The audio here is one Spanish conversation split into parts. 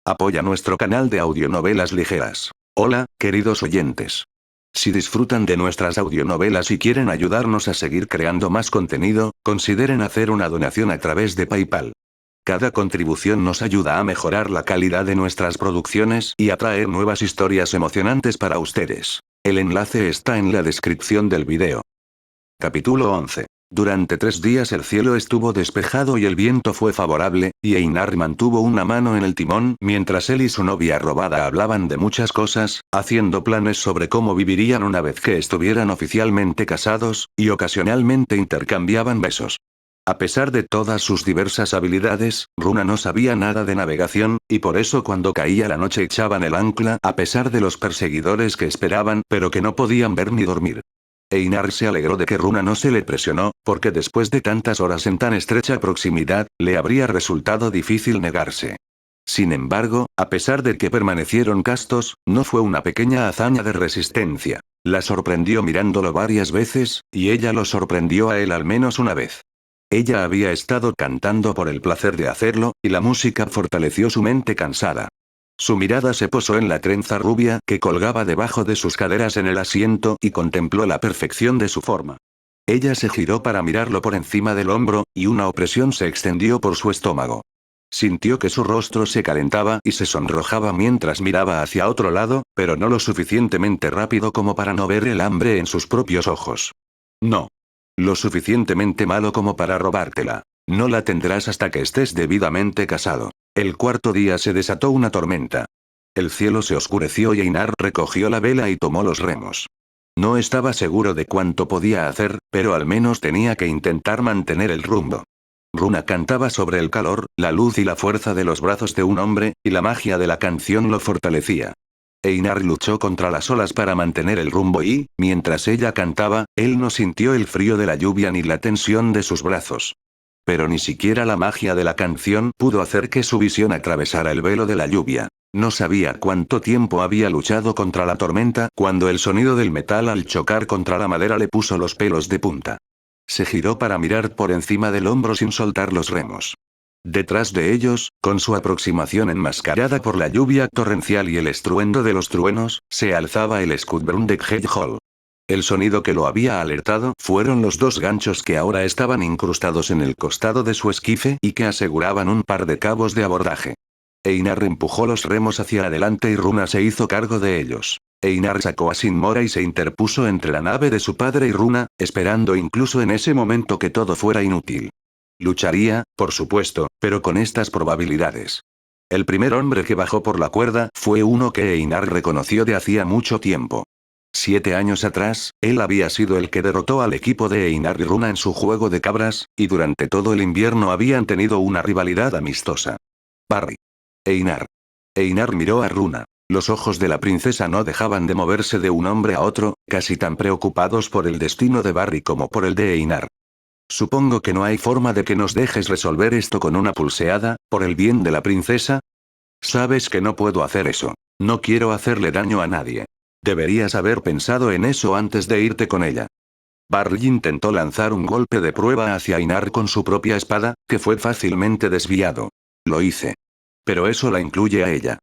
Apoya nuestro canal de audionovelas ligeras. Hola, queridos oyentes. Si disfrutan de nuestras audionovelas y quieren ayudarnos a seguir creando más contenido, consideren hacer una donación a través de PayPal. Cada contribución nos ayuda a mejorar la calidad de nuestras producciones y a traer nuevas historias emocionantes para ustedes. El enlace está en la descripción del video. Capítulo 11. Durante 3 días el cielo estuvo despejado y el viento fue favorable, y Einar mantuvo una mano en el timón mientras él y su novia robada hablaban de muchas cosas, haciendo planes sobre cómo vivirían una vez que estuvieran oficialmente casados, y ocasionalmente intercambiaban besos. A pesar de todas sus diversas habilidades, Runa no sabía nada de navegación, y por eso cuando caía la noche echaban el ancla a pesar de los perseguidores que esperaban pero que no podían ver ni dormir. Einar se alegró de que Runa no se le presionó, porque después de tantas horas en tan estrecha proximidad, le habría resultado difícil negarse. Sin embargo, a pesar de que permanecieron castos, no fue una pequeña hazaña de resistencia. La sorprendió mirándolo varias veces, y ella lo sorprendió a él al menos una vez. Ella había estado cantando por el placer de hacerlo, y la música fortaleció su mente cansada. Su mirada se posó en la trenza rubia que colgaba debajo de sus caderas en el asiento y contempló la perfección de su forma. Ella se giró para mirarlo por encima del hombro, y una opresión se extendió por su estómago. Sintió que su rostro se calentaba y se sonrojaba mientras miraba hacia otro lado, pero no lo suficientemente rápido como para no ver el hambre en sus propios ojos. No. Lo suficientemente malo como para robártela. No la tendrás hasta que estés debidamente casado. El cuarto día se desató una tormenta. El cielo se oscureció y Einar recogió la vela y tomó los remos. No estaba seguro de cuánto podía hacer, pero al menos tenía que intentar mantener el rumbo. Runa cantaba sobre el calor, la luz y la fuerza de los brazos de un hombre, y la magia de la canción lo fortalecía. Einar luchó contra las olas para mantener el rumbo y, mientras ella cantaba, él no sintió el frío de la lluvia ni la tensión de sus brazos. Pero ni siquiera la magia de la canción pudo hacer que su visión atravesara el velo de la lluvia. No sabía cuánto tiempo había luchado contra la tormenta cuando el sonido del metal al chocar contra la madera le puso los pelos de punta. Se giró para mirar por encima del hombro sin soltar los remos. Detrás de ellos, con su aproximación enmascarada por la lluvia torrencial y el estruendo de los truenos, se alzaba el Skudbrun de Hedgehog. El sonido que lo había alertado fueron los 2 ganchos que ahora estaban incrustados en el costado de su esquife y que aseguraban un par de cabos de abordaje. Einar empujó los remos hacia adelante y Runa se hizo cargo de ellos. Einar sacó a Sinmora y se interpuso entre la nave de su padre y Runa, esperando incluso en ese momento que todo fuera inútil. Lucharía, por supuesto, pero con estas probabilidades. El primer hombre que bajó por la cuerda fue uno que Einar reconoció de hacía mucho tiempo. 7 años atrás, él había sido el que derrotó al equipo de Einar y Runa en su juego de cabras, y durante todo el invierno habían tenido una rivalidad amistosa. Barry. Einar. Einar miró a Runa. Los ojos de la princesa no dejaban de moverse de un hombre a otro, casi tan preocupados por el destino de Barry como por el de Einar. Supongo que no hay forma de que nos dejes resolver esto con una pulseada, por el bien de la princesa. Sabes que no puedo hacer eso. No quiero hacerle daño a nadie. Deberías haber pensado en eso antes de irte con ella. Barry intentó lanzar un golpe de prueba hacia Einar con su propia espada, que fue fácilmente desviado. Lo hice. Pero eso la incluye a ella.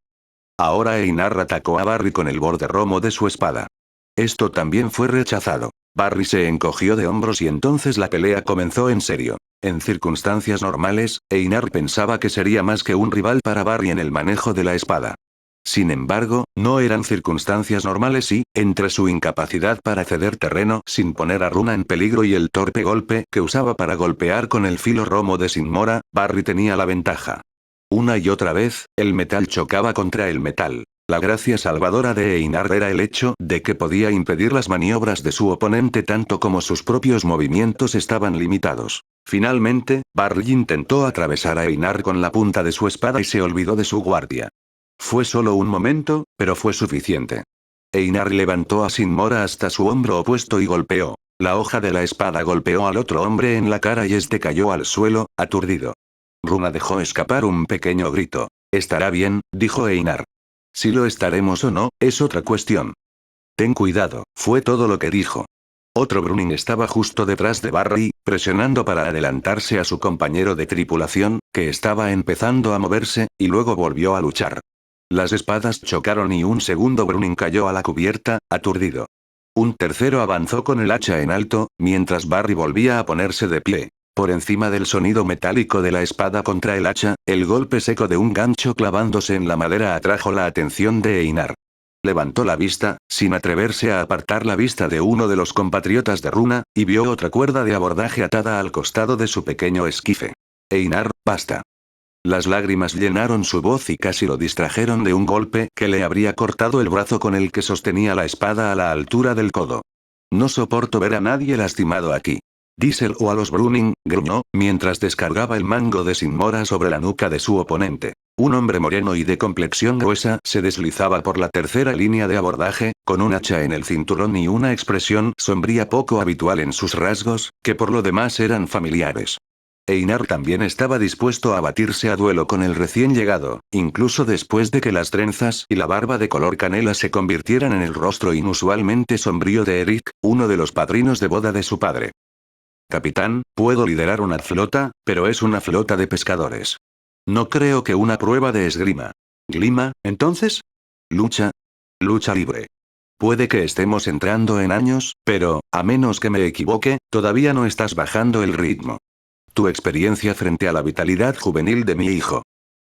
Ahora Einar atacó a Barry con el borde romo de su espada. Esto también fue rechazado. Barry se encogió de hombros y entonces la pelea comenzó en serio. En circunstancias normales, Einar pensaba que sería más que un rival para Barry en el manejo de la espada. Sin embargo, no eran circunstancias normales y, entre su incapacidad para ceder terreno sin poner a Runa en peligro y el torpe golpe que usaba para golpear con el filo romo de Sinmora, Barry tenía la ventaja. Una y otra vez, el metal chocaba contra el metal. La gracia salvadora de Einar era el hecho de que podía impedir las maniobras de su oponente tanto como sus propios movimientos estaban limitados. Finalmente, Barry intentó atravesar a Einar con la punta de su espada y se olvidó de su guardia. Fue solo un momento, pero fue suficiente. Einar levantó a Sinmora hasta su hombro opuesto y golpeó. La hoja de la espada golpeó al otro hombre en la cara y este cayó al suelo, aturdido. Runa dejó escapar un pequeño grito. «Estará bien», dijo Einar. «Si lo estaremos o no, es otra cuestión». «Ten cuidado», fue todo lo que dijo. Otro Brüning estaba justo detrás de Barry, presionando para adelantarse a su compañero de tripulación, que estaba empezando a moverse, y luego volvió a luchar. Las espadas chocaron y un segundo Bruning cayó a la cubierta, aturdido. Un tercero avanzó con el hacha en alto, mientras Barry volvía a ponerse de pie. Por encima del sonido metálico de la espada contra el hacha, el golpe seco de un gancho clavándose en la madera atrajo la atención de Einar. Levantó la vista, sin atreverse a apartar la vista de uno de los compatriotas de Runa, y vio otra cuerda de abordaje atada al costado de su pequeño esquife. Einar, basta. Las lágrimas llenaron su voz y casi lo distrajeron de un golpe que le habría cortado el brazo con el que sostenía la espada a la altura del codo. No soporto ver a nadie lastimado aquí. Díselo a los Bruning, gruñó, mientras descargaba el mango de Sinmora sobre la nuca de su oponente. Un hombre moreno y de complexión gruesa se deslizaba por la tercera línea de abordaje, con un hacha en el cinturón y una expresión sombría poco habitual en sus rasgos, que por lo demás eran familiares. Einar también estaba dispuesto a batirse a duelo con el recién llegado, incluso después de que las trenzas y la barba de color canela se convirtieran en el rostro inusualmente sombrío de Eric, uno de los padrinos de boda de su padre. Capitán, puedo liderar una flota, pero es una flota de pescadores. No creo que una prueba de esgrima. ¿Glima, entonces? Lucha. Lucha libre. Puede que estemos entrando en años, pero, a menos que me equivoque, todavía no estás bajando el ritmo. Tu experiencia frente a la vitalidad juvenil de mi hijo.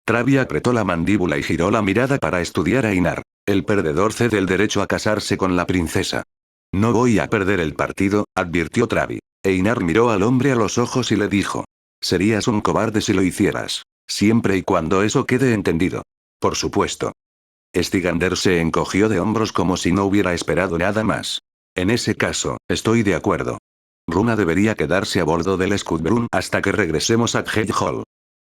Travi apretó la mandíbula y giró la mirada para estudiar a Einar. El perdedor cede el derecho a casarse con la princesa. No voy a perder el partido, advirtió Travi. Einar miró al hombre a los ojos y le dijo. Serías un cobarde si lo hicieras. Siempre y cuando eso quede entendido. Por supuesto. Stygander se encogió de hombros como si no hubiera esperado nada más. En ese caso, estoy de acuerdo. Runa debería quedarse a bordo del Skudbrun hasta que regresemos a Hall.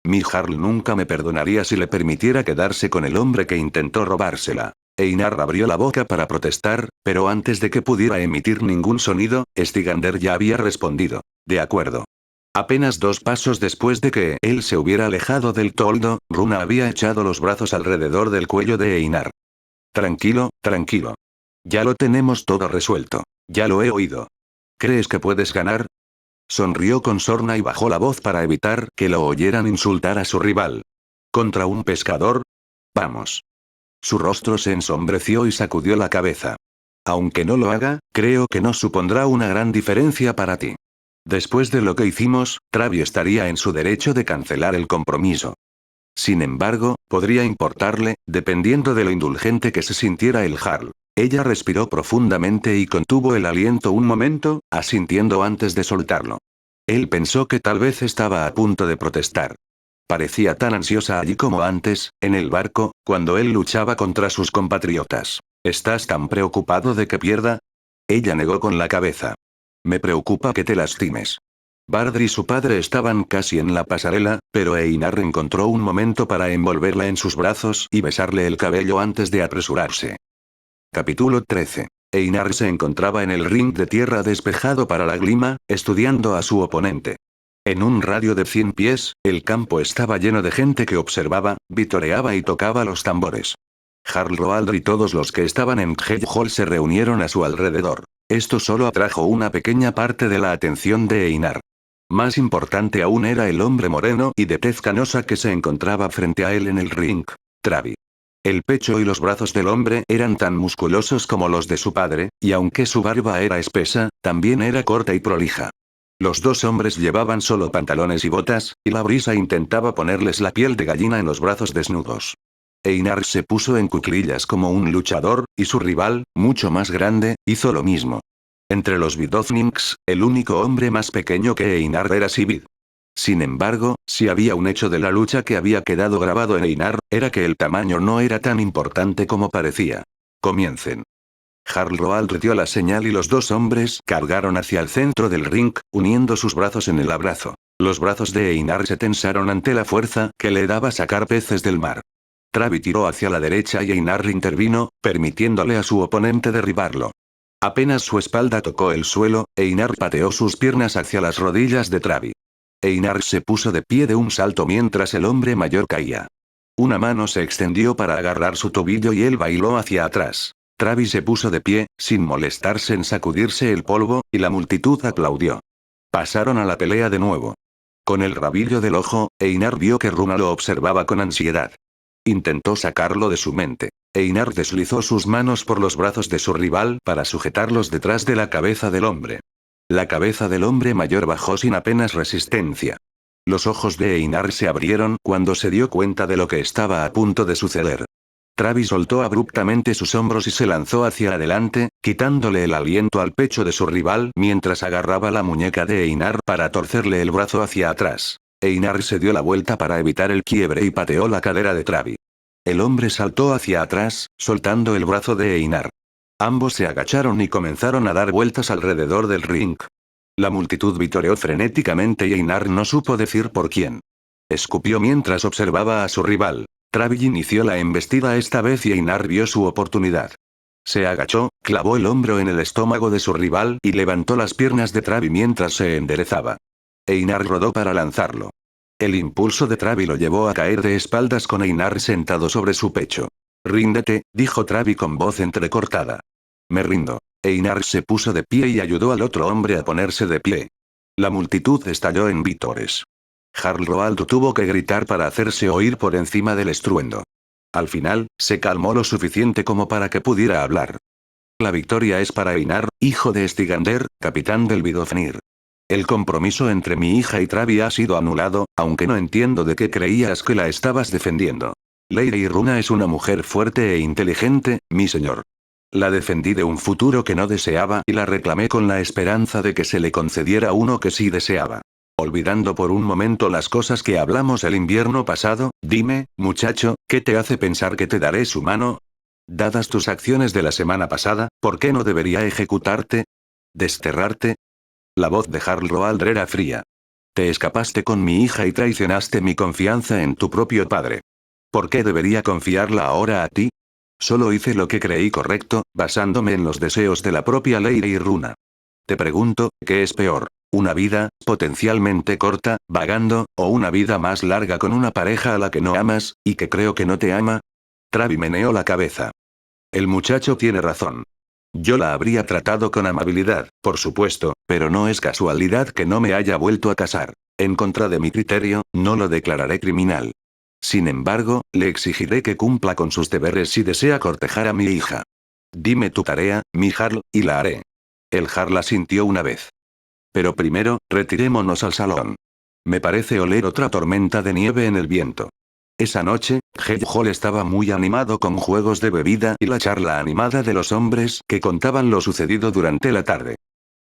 Mi Jarl nunca me perdonaría si le permitiera quedarse con el hombre que intentó robársela. Einar abrió la boca para protestar, pero antes de que pudiera emitir ningún sonido, Stygander ya había respondido. De acuerdo. Apenas 2 pasos después de que él se hubiera alejado del toldo, Runa había echado los brazos alrededor del cuello de Einar. Tranquilo, tranquilo. Ya lo tenemos todo resuelto. Ya lo he oído. ¿Crees que puedes ganar? Sonrió con sorna y bajó la voz para evitar que lo oyeran insultar a su rival. ¿Contra un pescador? Vamos. Su rostro se ensombreció y sacudió la cabeza. Aunque no lo haga, creo que no supondrá una gran diferencia para ti. Después de lo que hicimos, Travi estaría en su derecho de cancelar el compromiso. Sin embargo, podría importarle, dependiendo de lo indulgente que se sintiera el Jarl. Ella respiró profundamente y contuvo el aliento un momento, asintiendo antes de soltarlo. Él pensó que tal vez estaba a punto de protestar. Parecía tan ansiosa allí como antes, en el barco, cuando él luchaba contra sus compatriotas. ¿Estás tan preocupado de que pierda? Ella negó con la cabeza. Me preocupa que te lastimes. Bardr y su padre estaban casi en la pasarela, pero Einar encontró un momento para envolverla en sus brazos y besarle el cabello antes de apresurarse. Capítulo 13. Einar se encontraba en el ring de tierra despejado para la glima, estudiando a su oponente. En un radio de 100 pies, el campo estaba lleno de gente que observaba, vitoreaba y tocaba los tambores. Jarl Roaldr y todos los que estaban en Hall se reunieron a su alrededor. Esto solo atrajo una pequeña parte de la atención de Einar. Más importante aún era el hombre moreno y de tez canosa que se encontraba frente a él en el ring, Travi. El pecho y los brazos del hombre eran tan musculosos como los de su padre, y aunque su barba era espesa, también era corta y prolija. Los 2 hombres llevaban solo pantalones y botas, y la brisa intentaba ponerles la piel de gallina en los brazos desnudos. Einar se puso en cuclillas como un luchador, y su rival, mucho más grande, hizo lo mismo. Entre los Vidofninks, el único hombre más pequeño que Einar era Sigrid. Sin embargo, si había un hecho de la lucha que había quedado grabado en Einar, era que el tamaño no era tan importante como parecía. Comiencen. Jarl Roaldr dio la señal y los 2 hombres cargaron hacia el centro del ring, uniendo sus brazos en el abrazo. Los brazos de Einar se tensaron ante la fuerza que le daba sacar peces del mar. Travi tiró hacia la derecha y Einar intervino, permitiéndole a su oponente derribarlo. Apenas su espalda tocó el suelo, Einar pateó sus piernas hacia las rodillas de Travi. Einar se puso de pie de un salto mientras el hombre mayor caía. Una mano se extendió para agarrar su tobillo y él bailó hacia atrás. Travi se puso de pie, sin molestarse en sacudirse el polvo, y la multitud aplaudió. Pasaron a la pelea de nuevo. Con el rabillo del ojo, Einar vio que Runa lo observaba con ansiedad. Intentó sacarlo de su mente. Einar deslizó sus manos por los brazos de su rival para sujetarlos detrás de la cabeza del hombre. La cabeza del hombre mayor bajó sin apenas resistencia. Los ojos de Einar se abrieron cuando se dio cuenta de lo que estaba a punto de suceder. Travis soltó abruptamente sus hombros y se lanzó hacia adelante, quitándole el aliento al pecho de su rival mientras agarraba la muñeca de Einar para torcerle el brazo hacia atrás. Einar se dio la vuelta para evitar el quiebre y pateó la cadera de Travis. El hombre saltó hacia atrás, soltando el brazo de Einar. Ambos se agacharon y comenzaron a dar vueltas alrededor del ring. La multitud vitoreó frenéticamente y Einar no supo decir por quién. Escupió mientras observaba a su rival. Travis inició la embestida esta vez y Einar vio su oportunidad. Se agachó, clavó el hombro en el estómago de su rival y levantó las piernas de Travis mientras se enderezaba. Einar rodó para lanzarlo. El impulso de Travis lo llevó a caer de espaldas con Einar sentado sobre su pecho. «Ríndete», dijo Travis con voz entrecortada. «Me rindo». Einar se puso de pie y ayudó al otro hombre a ponerse de pie. La multitud estalló en vítores. Jarl Roaldo tuvo que gritar para hacerse oír por encima del estruendo. Al final, se calmó lo suficiente como para que pudiera hablar. «La victoria es para Einar, hijo de Stygander, capitán del Vidofnir. El compromiso entre mi hija y Travis ha sido anulado, aunque no entiendo de qué creías que la estabas defendiendo. Lady Runa es una mujer fuerte e inteligente, mi señor. La defendí de un futuro que no deseaba y la reclamé con la esperanza de que se le concediera uno que sí deseaba. Olvidando por un momento las cosas que hablamos el invierno pasado, dime, muchacho, ¿qué te hace pensar que te daré su mano? Dadas tus acciones de la semana pasada, ¿por qué no debería ejecutarte? ¿Desterrarte?» La voz de Jarl Roaldo era fría. «Te escapaste con mi hija y traicionaste mi confianza en tu propio padre. ¿Por qué debería confiarla ahora a ti? Solo hice lo que creí correcto, basándome en los deseos de la propia Lady Runa. Te pregunto, ¿qué es peor? ¿Una vida, potencialmente corta, vagando, o una vida más larga con una pareja a la que no amas, y que creo que no te ama?» Travis meneó la cabeza. «El muchacho tiene razón. Yo la habría tratado con amabilidad, por supuesto, pero no es casualidad que no me haya vuelto a casar. En contra de mi criterio, no lo declararé criminal. Sin embargo, le exigiré que cumpla con sus deberes si desea cortejar a mi hija. Dime tu tarea, mi Jarl, y la haré». El Jarl asintió una vez. «Pero primero, retirémonos al salón. Me parece oler otra tormenta de nieve en el viento». Esa noche, Hall estaba muy animado con juegos de bebida y la charla animada de los hombres que contaban lo sucedido durante la tarde.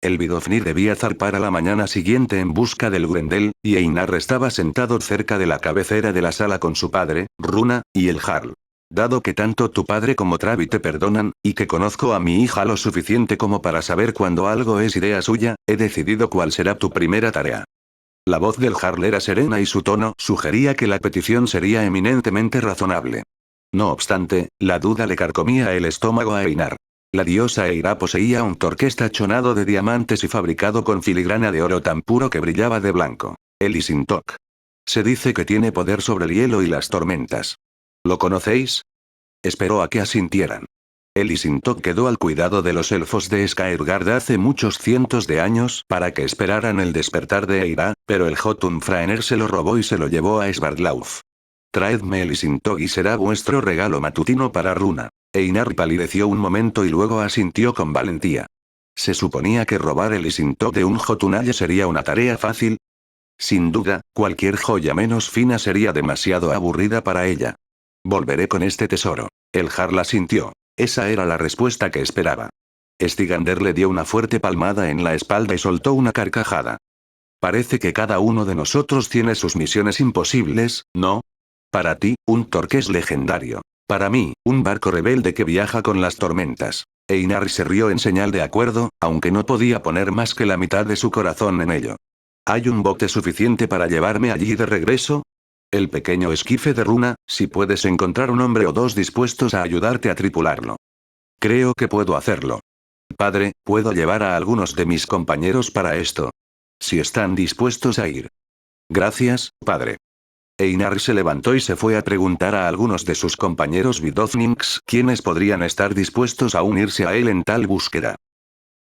El Vidofnir debía zarpar a la mañana siguiente en busca del Grendel, y Einar estaba sentado cerca de la cabecera de la sala con su padre, Runa, y el Jarl. «Dado que tanto tu padre como Travis te perdonan, y que conozco a mi hija lo suficiente como para saber cuando algo es idea suya, he decidido cuál será tu primera tarea». La voz del Jarl era serena y su tono sugería que la petición sería eminentemente razonable. No obstante, la duda le carcomía el estómago a Einar. La diosa Eira poseía un torqués tachonado de diamantes y fabricado con filigrana de oro tan puro que brillaba de blanco. El Isintok. Se dice que tiene poder sobre el hielo y las tormentas. ¿Lo conocéis? Esperó a que asintieran. El Isintok quedó al cuidado de los elfos de Skaergard hace muchos cientos de años para que esperaran el despertar de Eira, pero el Jotunfraener se lo robó y se lo llevó a Svardlauf. Traedme el Isintok y será vuestro regalo matutino para Runa. Einar palideció un momento y luego asintió con valentía. ¿Se suponía que robar el Isintok de un Jotunaya sería una tarea fácil? Sin duda, cualquier joya menos fina sería demasiado aburrida para ella. Volveré con este tesoro. El Jarl asintió. Esa era la respuesta que esperaba. Stygander le dio una fuerte palmada en la espalda y soltó una carcajada. Parece que cada uno de nosotros tiene sus misiones imposibles, ¿no? Para ti, un torqués legendario. Para mí, un barco rebelde que viaja con las tormentas. Einar se rió en señal de acuerdo, aunque no podía poner más que la mitad de su corazón en ello. ¿Hay un bote suficiente para llevarme allí de regreso? El pequeño esquife de Runa, si puedes encontrar un hombre o dos dispuestos a ayudarte a tripularlo. Creo que puedo hacerlo. Padre, puedo llevar a algunos de mis compañeros para esto. Si están dispuestos a ir. Gracias, padre. Einar se levantó y se fue a preguntar a algunos de sus compañeros Vidofnings quiénes podrían estar dispuestos a unirse a él en tal búsqueda.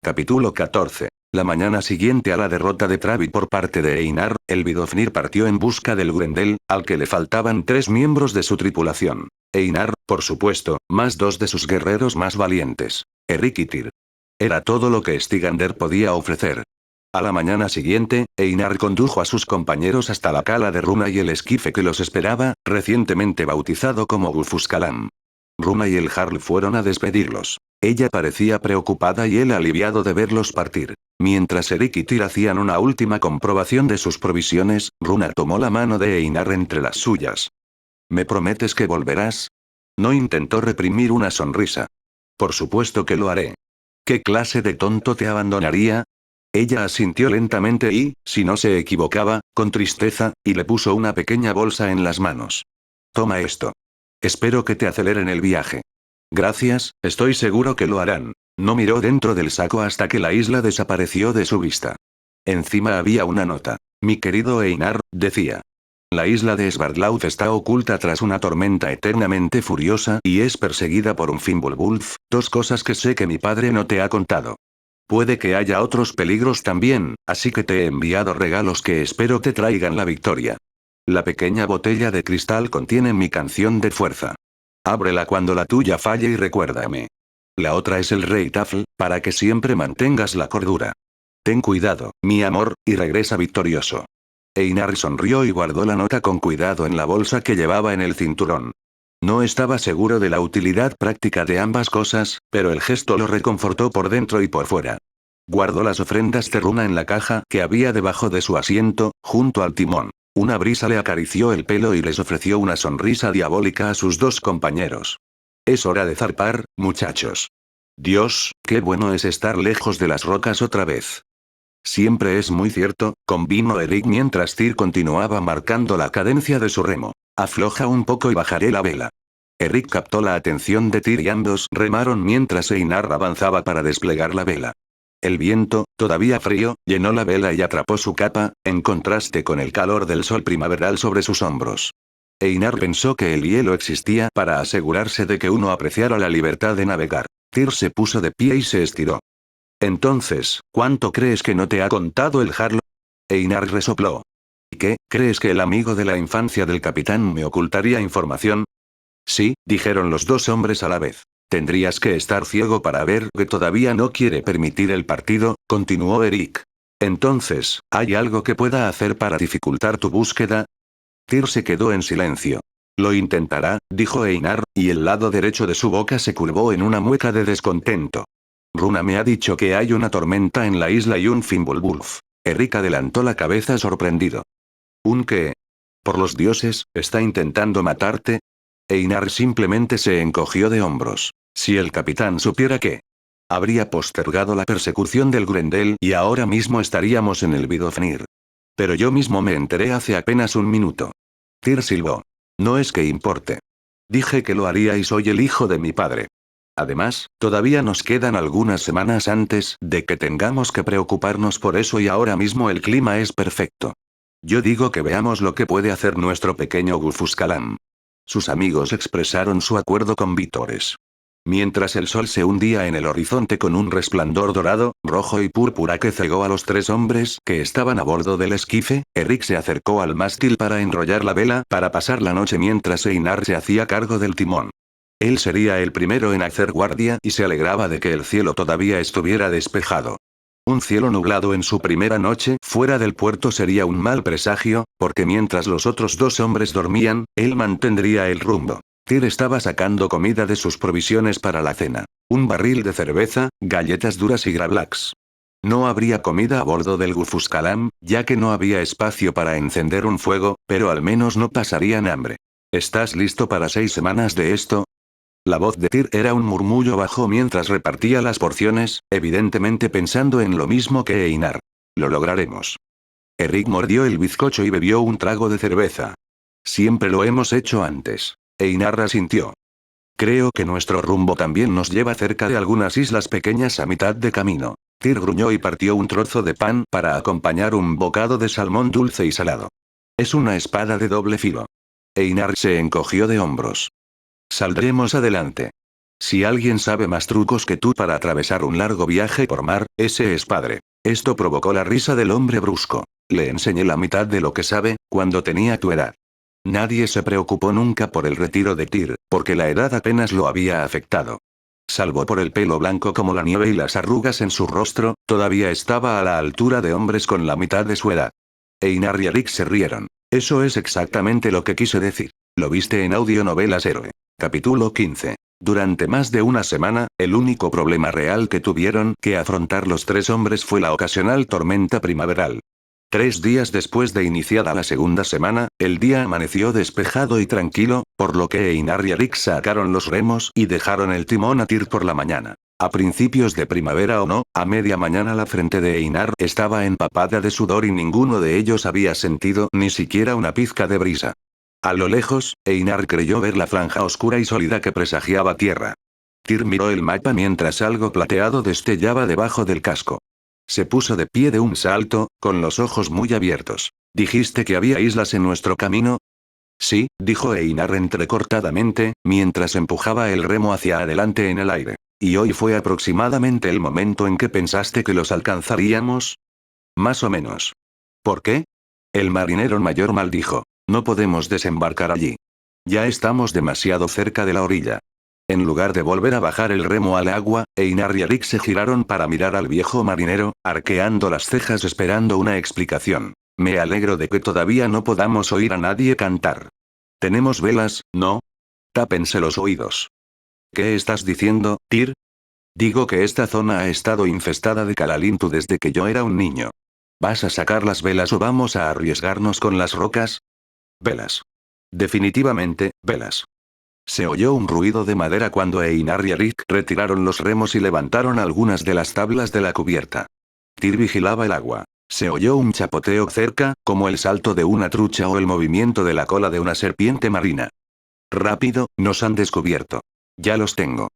Capítulo 14. La mañana siguiente a la derrota de Travi por parte de Einar, el Vidofnir partió en busca del Grendel, al que le faltaban 3 miembros de su tripulación. Einar, por supuesto, más 2 de sus guerreros más valientes. Erik y Tyr. Era todo lo que Stygander podía ofrecer. A la mañana siguiente, Einar condujo a sus compañeros hasta la cala de Runa y el esquife que los esperaba, recientemente bautizado como Gufuskalam. Runa y el Jarl fueron a despedirlos. Ella parecía preocupada y él aliviado de verlos partir. Mientras Erik y Tyr hacían una última comprobación de sus provisiones, Runa tomó la mano de Einar entre las suyas. ¿Me prometes que volverás? No intentó reprimir una sonrisa. Por supuesto que lo haré. ¿Qué clase de tonto te abandonaría? Ella asintió lentamente y, si no se equivocaba, con tristeza, y le puso una pequeña bolsa en las manos. Toma esto. Espero que te aceleren el viaje. Gracias, estoy seguro que lo harán. No miró dentro del saco hasta que la isla desapareció de su vista. Encima había una nota. Mi querido Einar, decía. La isla de Svardlaug está oculta tras una tormenta eternamente furiosa y es perseguida por un Fimbulwulf, 2 cosas que sé que mi padre no te ha contado. Puede que haya otros peligros también, así que te he enviado regalos que espero te traigan la victoria. La pequeña botella de cristal contiene mi canción de fuerza. Ábrela cuando la tuya falle y recuérdame. La otra es el rey Tafl, para que siempre mantengas la cordura. Ten cuidado, mi amor, y regresa victorioso. Einar sonrió y guardó la nota con cuidado en la bolsa que llevaba en el cinturón. No estaba seguro de la utilidad práctica de ambas cosas, pero el gesto lo reconfortó por dentro y por fuera. Guardó las ofrendas de Runa en la caja que había debajo de su asiento, junto al timón. Una brisa le acarició el pelo y les ofreció una sonrisa diabólica a sus 2 compañeros. Es hora de zarpar, muchachos. Dios, qué bueno es estar lejos de las rocas otra vez. Siempre es muy cierto, convino Erik mientras Tyr continuaba marcando la cadencia de su remo. Afloja un poco y bajaré la vela. Erik captó la atención de Tyr y ambos remaron mientras Einar avanzaba para desplegar la vela. El viento, todavía frío, llenó la vela y atrapó su capa, en contraste con el calor del sol primaveral sobre sus hombros. Einar pensó que el hielo existía para asegurarse de que uno apreciara la libertad de navegar. Tyr se puso de pie y se estiró. Entonces, ¿cuánto crees que no te ha contado el Jarl? Einar resopló. ¿Y qué, crees que el amigo de la infancia del capitán me ocultaría información? Sí, dijeron los 2 hombres a la vez. Tendrías que estar ciego para ver que todavía no quiere permitir el partido, continuó Erik. Entonces, ¿hay algo que pueda hacer para dificultar tu búsqueda? Tyr se quedó en silencio. Lo intentará, dijo Einar, y el lado derecho de su boca se curvó en una mueca de descontento. Runa me ha dicho que hay una tormenta en la isla y un Fimbulwulf. Erik adelantó la cabeza sorprendido. ¿Un qué? Por los dioses, ¿está intentando matarte? Einar simplemente se encogió de hombros. Si el capitán supiera que habría postergado la persecución del Grendel y ahora mismo estaríamos en el Vidofnir. Pero yo mismo me enteré hace apenas un minuto. Tyr silbó. No es que importe. Dije que lo haría y soy el hijo de mi padre. Además, todavía nos quedan algunas semanas antes de que tengamos que preocuparnos por eso y ahora mismo el clima es perfecto. Yo digo que veamos lo que puede hacer nuestro pequeño Gufuskalam. Sus amigos expresaron su acuerdo con vítores. Mientras el sol se hundía en el horizonte con un resplandor dorado, rojo y púrpura que cegó a los 3 hombres que estaban a bordo del esquife, Erik se acercó al mástil para enrollar la vela para pasar la noche mientras Einar se hacía cargo del timón. Él sería el primero en hacer guardia y se alegraba de que el cielo todavía estuviera despejado. Un cielo nublado en su primera noche fuera del puerto sería un mal presagio, porque mientras los otros 2 hombres dormían, él mantendría el rumbo. Tyr estaba sacando comida de sus provisiones para la cena. Un barril de cerveza, galletas duras y gravlax. No habría comida a bordo del Gufuskalam, ya que no había espacio para encender un fuego, pero al menos no pasarían hambre. ¿Estás listo para 6 semanas de esto? La voz de Tyr era un murmullo bajo mientras repartía las porciones, evidentemente pensando en lo mismo que Einar. Lo lograremos. Erik mordió el bizcocho y bebió un trago de cerveza. Siempre lo hemos hecho antes. Einar asintió. Creo que nuestro rumbo también nos lleva cerca de algunas islas pequeñas a mitad de camino. Tyr gruñó y partió un trozo de pan para acompañar un bocado de salmón dulce y salado. Es una espada de doble filo. Einar se encogió de hombros. Saldremos adelante. Si alguien sabe más trucos que tú para atravesar un largo viaje por mar, ese es padre. Esto provocó la risa del hombre brusco. Le enseñé la mitad de lo que sabe, cuando tenía tu edad. Nadie se preocupó nunca por el retiro de Tyr, porque la edad apenas lo había afectado. Salvo por el pelo blanco como la nieve y las arrugas en su rostro, todavía estaba a la altura de hombres con la mitad de su edad. Einar y Eric se rieron. Eso es exactamente lo que quise decir. Lo viste en Audionovelas Héroe. Capítulo 15. Durante más de una semana, el único problema real que tuvieron que afrontar los tres hombres fue la ocasional tormenta primaveral. 3 días después de iniciada la segunda semana, el día amaneció despejado y tranquilo, por lo que Einar y Eric sacaron los remos y dejaron el timón a Tyr por la mañana. A principios de primavera o no, a media mañana la frente de Einar estaba empapada de sudor y ninguno de ellos había sentido ni siquiera una pizca de brisa. A lo lejos, Einar creyó ver la franja oscura y sólida que presagiaba tierra. Tyr miró el mapa mientras algo plateado destellaba debajo del casco. Se puso de pie de un salto, con los ojos muy abiertos. ¿Dijiste que había islas en nuestro camino? Sí, dijo Einar entrecortadamente, mientras empujaba el remo hacia adelante en el aire. ¿Y hoy fue aproximadamente el momento en que pensaste que los alcanzaríamos? Más o menos. ¿Por qué? El marinero mayor maldijo. No podemos desembarcar allí. Ya estamos demasiado cerca de la orilla. En lugar de volver a bajar el remo al agua, Einar y Eric se giraron para mirar al viejo marinero, arqueando las cejas esperando una explicación. Me alegro de que todavía no podamos oír a nadie cantar. ¿Tenemos velas, no? Tápense los oídos. ¿Qué estás diciendo, Tyr? Digo que esta zona ha estado infestada de Calalintu desde que yo era un niño. ¿Vas a sacar las velas o vamos a arriesgarnos con las rocas? Velas. Definitivamente, velas. Se oyó un ruido de madera cuando Einar y Eric retiraron los remos y levantaron algunas de las tablas de la cubierta. Tyr vigilaba el agua. Se oyó un chapoteo cerca, como el salto de una trucha o el movimiento de la cola de una serpiente marina. Rápido, nos han descubierto. Ya los tengo.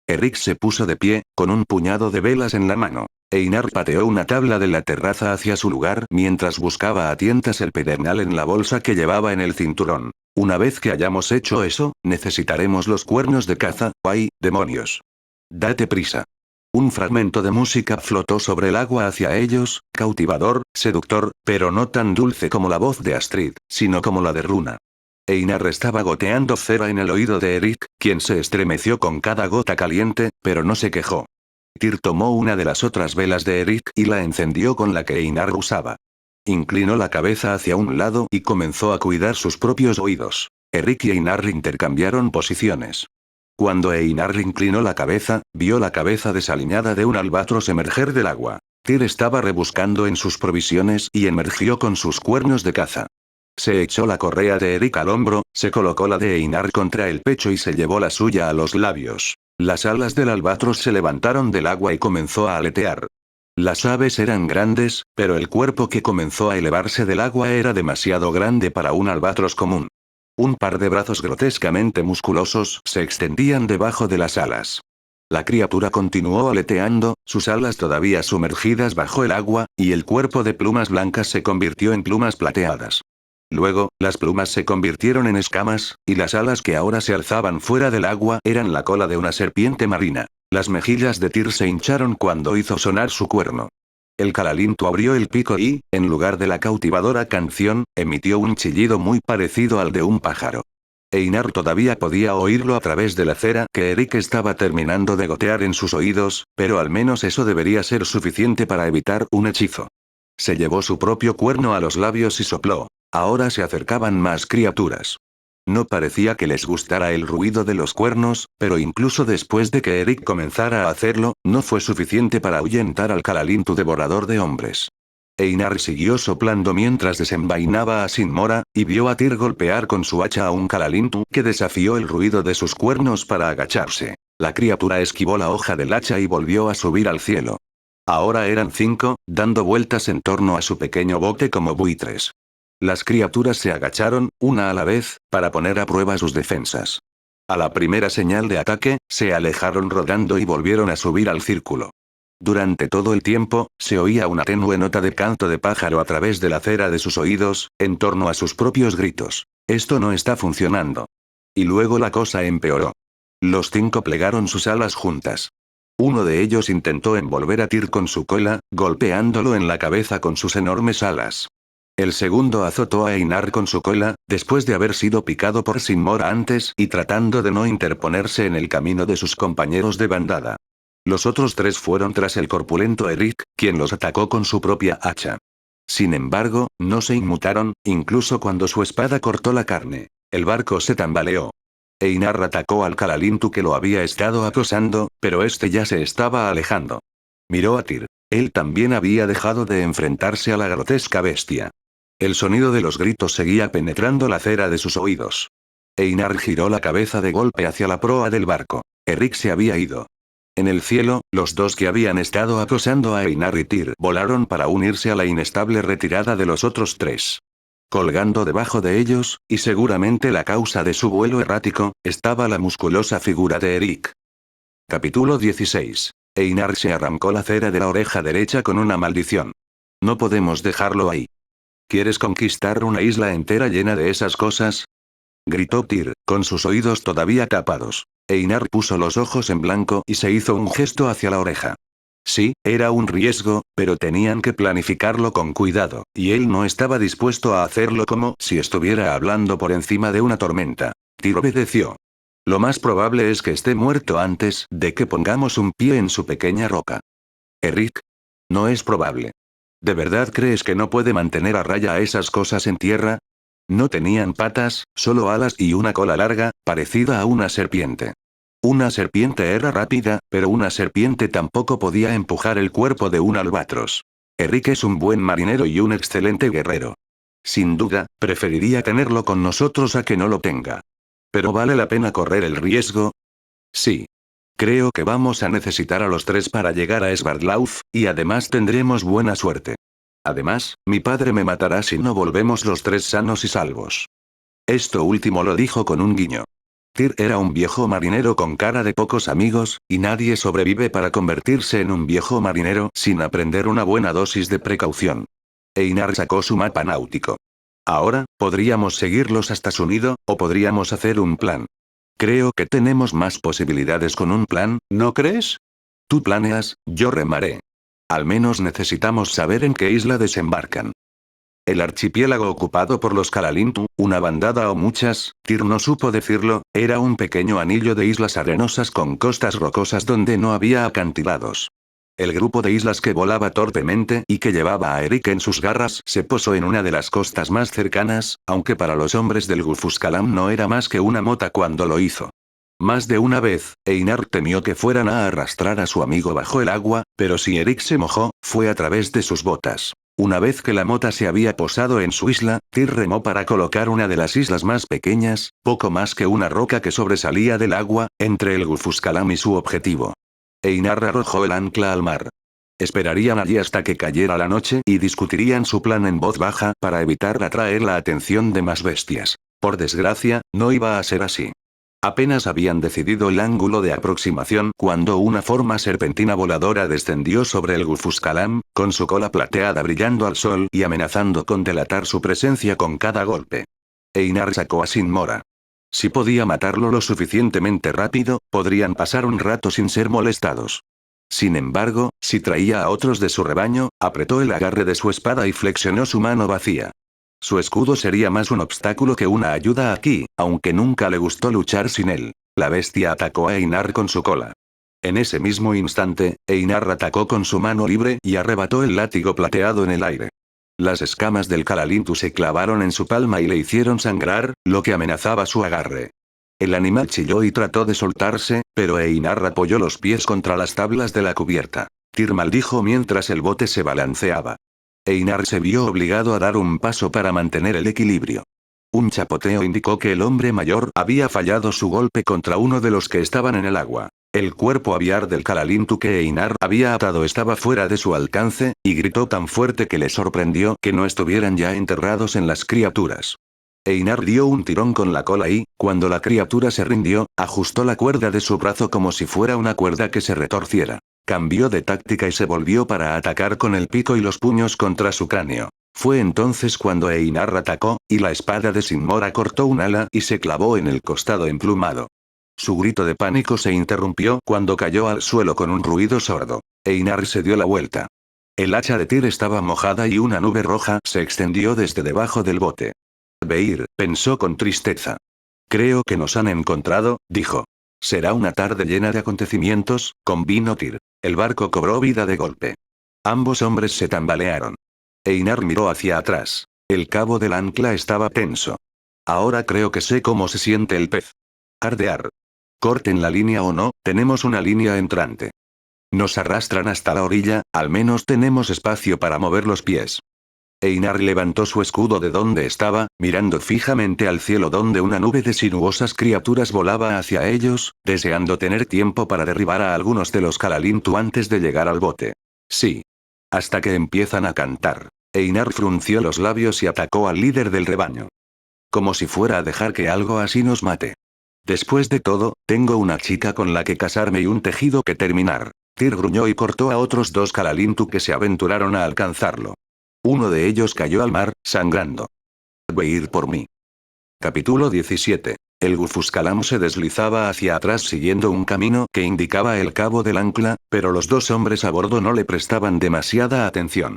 Eric se puso de pie, con un puñado de velas en la mano. Einar pateó una tabla de la terraza hacia su lugar mientras buscaba a tientas el pedernal en la bolsa que llevaba en el cinturón. Una vez que hayamos hecho eso, necesitaremos los cuernos de caza. ¡Ay, demonios! Date prisa. Un fragmento de música flotó sobre el agua hacia ellos, cautivador, seductor, pero no tan dulce como la voz de Astrid, sino como la de Runa. Einar estaba goteando cera en el oído de Eric, quien se estremeció con cada gota caliente, pero no se quejó. Tyr tomó una de las otras velas de Eric y la encendió con la que Einar usaba. Inclinó la cabeza hacia un lado y comenzó a cuidar sus propios oídos. Eric y Einar intercambiaron posiciones. Cuando Einar inclinó la cabeza, vio la cabeza desaliñada de un albatros emerger del agua. Tyr estaba rebuscando en sus provisiones y emergió con sus cuernos de caza. Se echó la correa de Eric al hombro, se colocó la de Einar contra el pecho y se llevó la suya a los labios. Las alas del albatros se levantaron del agua y comenzó a aletear. Las aves eran grandes, pero el cuerpo que comenzó a elevarse del agua era demasiado grande para un albatros común. Un par de brazos grotescamente musculosos se extendían debajo de las alas. La criatura continuó aleteando, sus alas todavía sumergidas bajo el agua, y el cuerpo de plumas blancas se convirtió en plumas plateadas. Luego, las plumas se convirtieron en escamas, y las alas que ahora se alzaban fuera del agua eran la cola de una serpiente marina. Las mejillas de Tyr se hincharon cuando hizo sonar su cuerno. El Calalintu abrió el pico y, en lugar de la cautivadora canción, emitió un chillido muy parecido al de un pájaro. Einar todavía podía oírlo a través de la cera que Eric estaba terminando de gotear en sus oídos, pero al menos eso debería ser suficiente para evitar un hechizo. Se llevó su propio cuerno a los labios y sopló. Ahora se acercaban más criaturas. No parecía que les gustara el ruido de los cuernos, pero incluso después de que Eric comenzara a hacerlo, no fue suficiente para ahuyentar al Calalintu devorador de hombres. Einar siguió soplando mientras desenvainaba a Sinmora, y vio a Tyr golpear con su hacha a un Calalintu que desafió el ruido de sus cuernos para agacharse. La criatura esquivó la hoja del hacha y volvió a subir al cielo. Ahora eran 5, dando vueltas en torno a su pequeño bote como buitres. Las criaturas se agacharon, una a la vez, para poner a prueba sus defensas. A la primera señal de ataque, se alejaron rodando y volvieron a subir al círculo. Durante todo el tiempo, se oía una tenue nota de canto de pájaro a través de la cera de sus oídos, en torno a sus propios gritos. Esto no está funcionando. Y luego la cosa empeoró. Los 5 plegaron sus alas juntas. Uno de ellos intentó envolver a Tyr con su cola, golpeándolo en la cabeza con sus enormes alas. El segundo azotó a Einar con su cola, después de haber sido picado por Sinmora antes y tratando de no interponerse en el camino de sus compañeros de bandada. Los otros tres fueron tras el corpulento Eric, quien los atacó con su propia hacha. Sin embargo, no se inmutaron, incluso cuando su espada cortó la carne. El barco se tambaleó. Einar atacó al Kalalintu que lo había estado acosando, pero este ya se estaba alejando. Miró a Tyr. Él también había dejado de enfrentarse a la grotesca bestia. El sonido de los gritos seguía penetrando la cera de sus oídos. Einar giró la cabeza de golpe hacia la proa del barco. Eric se había ido. En el cielo, los dos que habían estado acosando a Einar y Tyr volaron para unirse a la inestable retirada de los otros tres. Colgando debajo de ellos, y seguramente la causa de su vuelo errático, estaba la musculosa figura de Eric. Capítulo 16. Einar se arrancó la cera de la oreja derecha con una maldición. No podemos dejarlo ahí. ¿Quieres conquistar una isla entera llena de esas cosas? Gritó Tyr, con sus oídos todavía tapados. Einar puso los ojos en blanco y se hizo un gesto hacia la oreja. Sí, era un riesgo, pero tenían que planificarlo con cuidado, y él no estaba dispuesto a hacerlo como si estuviera hablando por encima de una tormenta. Tyr obedeció. Lo más probable es que esté muerto antes de que pongamos un pie en su pequeña roca. Eric. No es probable. ¿De verdad crees que no puede mantener a raya a esas cosas en tierra? No tenían patas, solo alas y una cola larga, parecida a una serpiente. Una serpiente era rápida, pero una serpiente tampoco podía empujar el cuerpo de un albatros. Eric es un buen marinero y un excelente guerrero. Sin duda, preferiría tenerlo con nosotros a que no lo tenga. ¿Pero vale la pena correr el riesgo? Sí. Creo que vamos a necesitar a los tres para llegar a Sverdlauf, y además tendremos buena suerte. Además, mi padre me matará si no volvemos los tres sanos y salvos. Esto último lo dijo con un guiño. Tyr era un viejo marinero con cara de pocos amigos, y nadie sobrevive para convertirse en un viejo marinero sin aprender una buena dosis de precaución. Einar sacó su mapa náutico. Ahora, podríamos seguirlos hasta su nido, o podríamos hacer un plan. Creo que tenemos más posibilidades con un plan, ¿no crees? Tú planeas, yo remaré. Al menos necesitamos saber en qué isla desembarcan. El archipiélago ocupado por los Kalalintu, una bandada o muchas, Tyr no supo decirlo, era un pequeño anillo de islas arenosas con costas rocosas donde no había acantilados. El grupo de islas que volaba torpemente y que llevaba a Eric en sus garras se posó en una de las costas más cercanas, aunque para los hombres del Gufuskalam no era más que una mota cuando lo hizo. Más de una vez, Einar temió que fueran a arrastrar a su amigo bajo el agua, pero si Eric se mojó, fue a través de sus botas. Una vez que la mota se había posado en su isla, Tyr remó para colocar una de las islas más pequeñas, poco más que una roca que sobresalía del agua, entre el Gufuskalam y su objetivo. Einar arrojó el ancla al mar. Esperarían allí hasta que cayera la noche y discutirían su plan en voz baja para evitar atraer la atención de más bestias. Por desgracia, no iba a ser así. Apenas habían decidido el ángulo de aproximación cuando una forma serpentina voladora descendió sobre el Gufuskalam, con su cola plateada brillando al sol y amenazando con delatar su presencia con cada golpe. Einar sacó a Sinmora. Si podía matarlo lo suficientemente rápido, podrían pasar un rato sin ser molestados. Sin embargo, si traía a otros de su rebaño, apretó el agarre de su espada y flexionó su mano vacía. Su escudo sería más un obstáculo que una ayuda aquí, aunque nunca le gustó luchar sin él. La bestia atacó a Einar con su cola. En ese mismo instante, Einar atacó con su mano libre y arrebató el látigo plateado en el aire. Las escamas del Kalalintu se clavaron en su palma y le hicieron sangrar, lo que amenazaba su agarre. El animal chilló y trató de soltarse, pero Einar apoyó los pies contra las tablas de la cubierta. Tyr maldijo mientras el bote se balanceaba. Einar se vio obligado a dar un paso para mantener el equilibrio. Un chapoteo indicó que el hombre mayor había fallado su golpe contra uno de los que estaban en el agua. El cuerpo aviar del Kalalintu que Einar había atado estaba fuera de su alcance, y gritó tan fuerte que le sorprendió que no estuvieran ya enterrados en las criaturas. Einar dio un tirón con la cola y, cuando la criatura se rindió, ajustó la cuerda de su brazo como si fuera una cuerda que se retorciera. Cambió de táctica y se volvió para atacar con el pico y los puños contra su cráneo. Fue entonces cuando Einar atacó, y la espada de Sinmora cortó un ala y se clavó en el costado emplumado. Su grito de pánico se interrumpió cuando cayó al suelo con un ruido sordo. Einar se dio la vuelta. El hacha de Tyr estaba mojada y una nube roja se extendió desde debajo del bote. Beir, pensó con tristeza. Creo que nos han encontrado, dijo. Será una tarde llena de acontecimientos, convino Tyr. El barco cobró vida de golpe. Ambos hombres se tambalearon. Einar miró hacia atrás. El cabo del ancla estaba tenso. Ahora creo que sé cómo se siente el pez. Ardear. Corten la línea o no, tenemos una línea entrante. Nos arrastran hasta la orilla, al menos tenemos espacio para mover los pies. Einar levantó su escudo de donde estaba, mirando fijamente al cielo donde una nube de sinuosas criaturas volaba hacia ellos, deseando tener tiempo para derribar a algunos de los Kalalintu antes de llegar al bote. Sí. Hasta que empiezan a cantar. Einar frunció los labios y atacó al líder del rebaño. Como si fuera a dejar que algo así nos mate. Después de todo, tengo una chica con la que casarme y un tejido que terminar. Tyr gruñó y cortó a otros 2 Kalalintu que se aventuraron a alcanzarlo. Uno de ellos cayó al mar, sangrando. Ve ir por mí. Capítulo 17. El Gufuscalam se deslizaba hacia atrás siguiendo un camino que indicaba el cabo del ancla, pero los 2 hombres a bordo no le prestaban demasiada atención.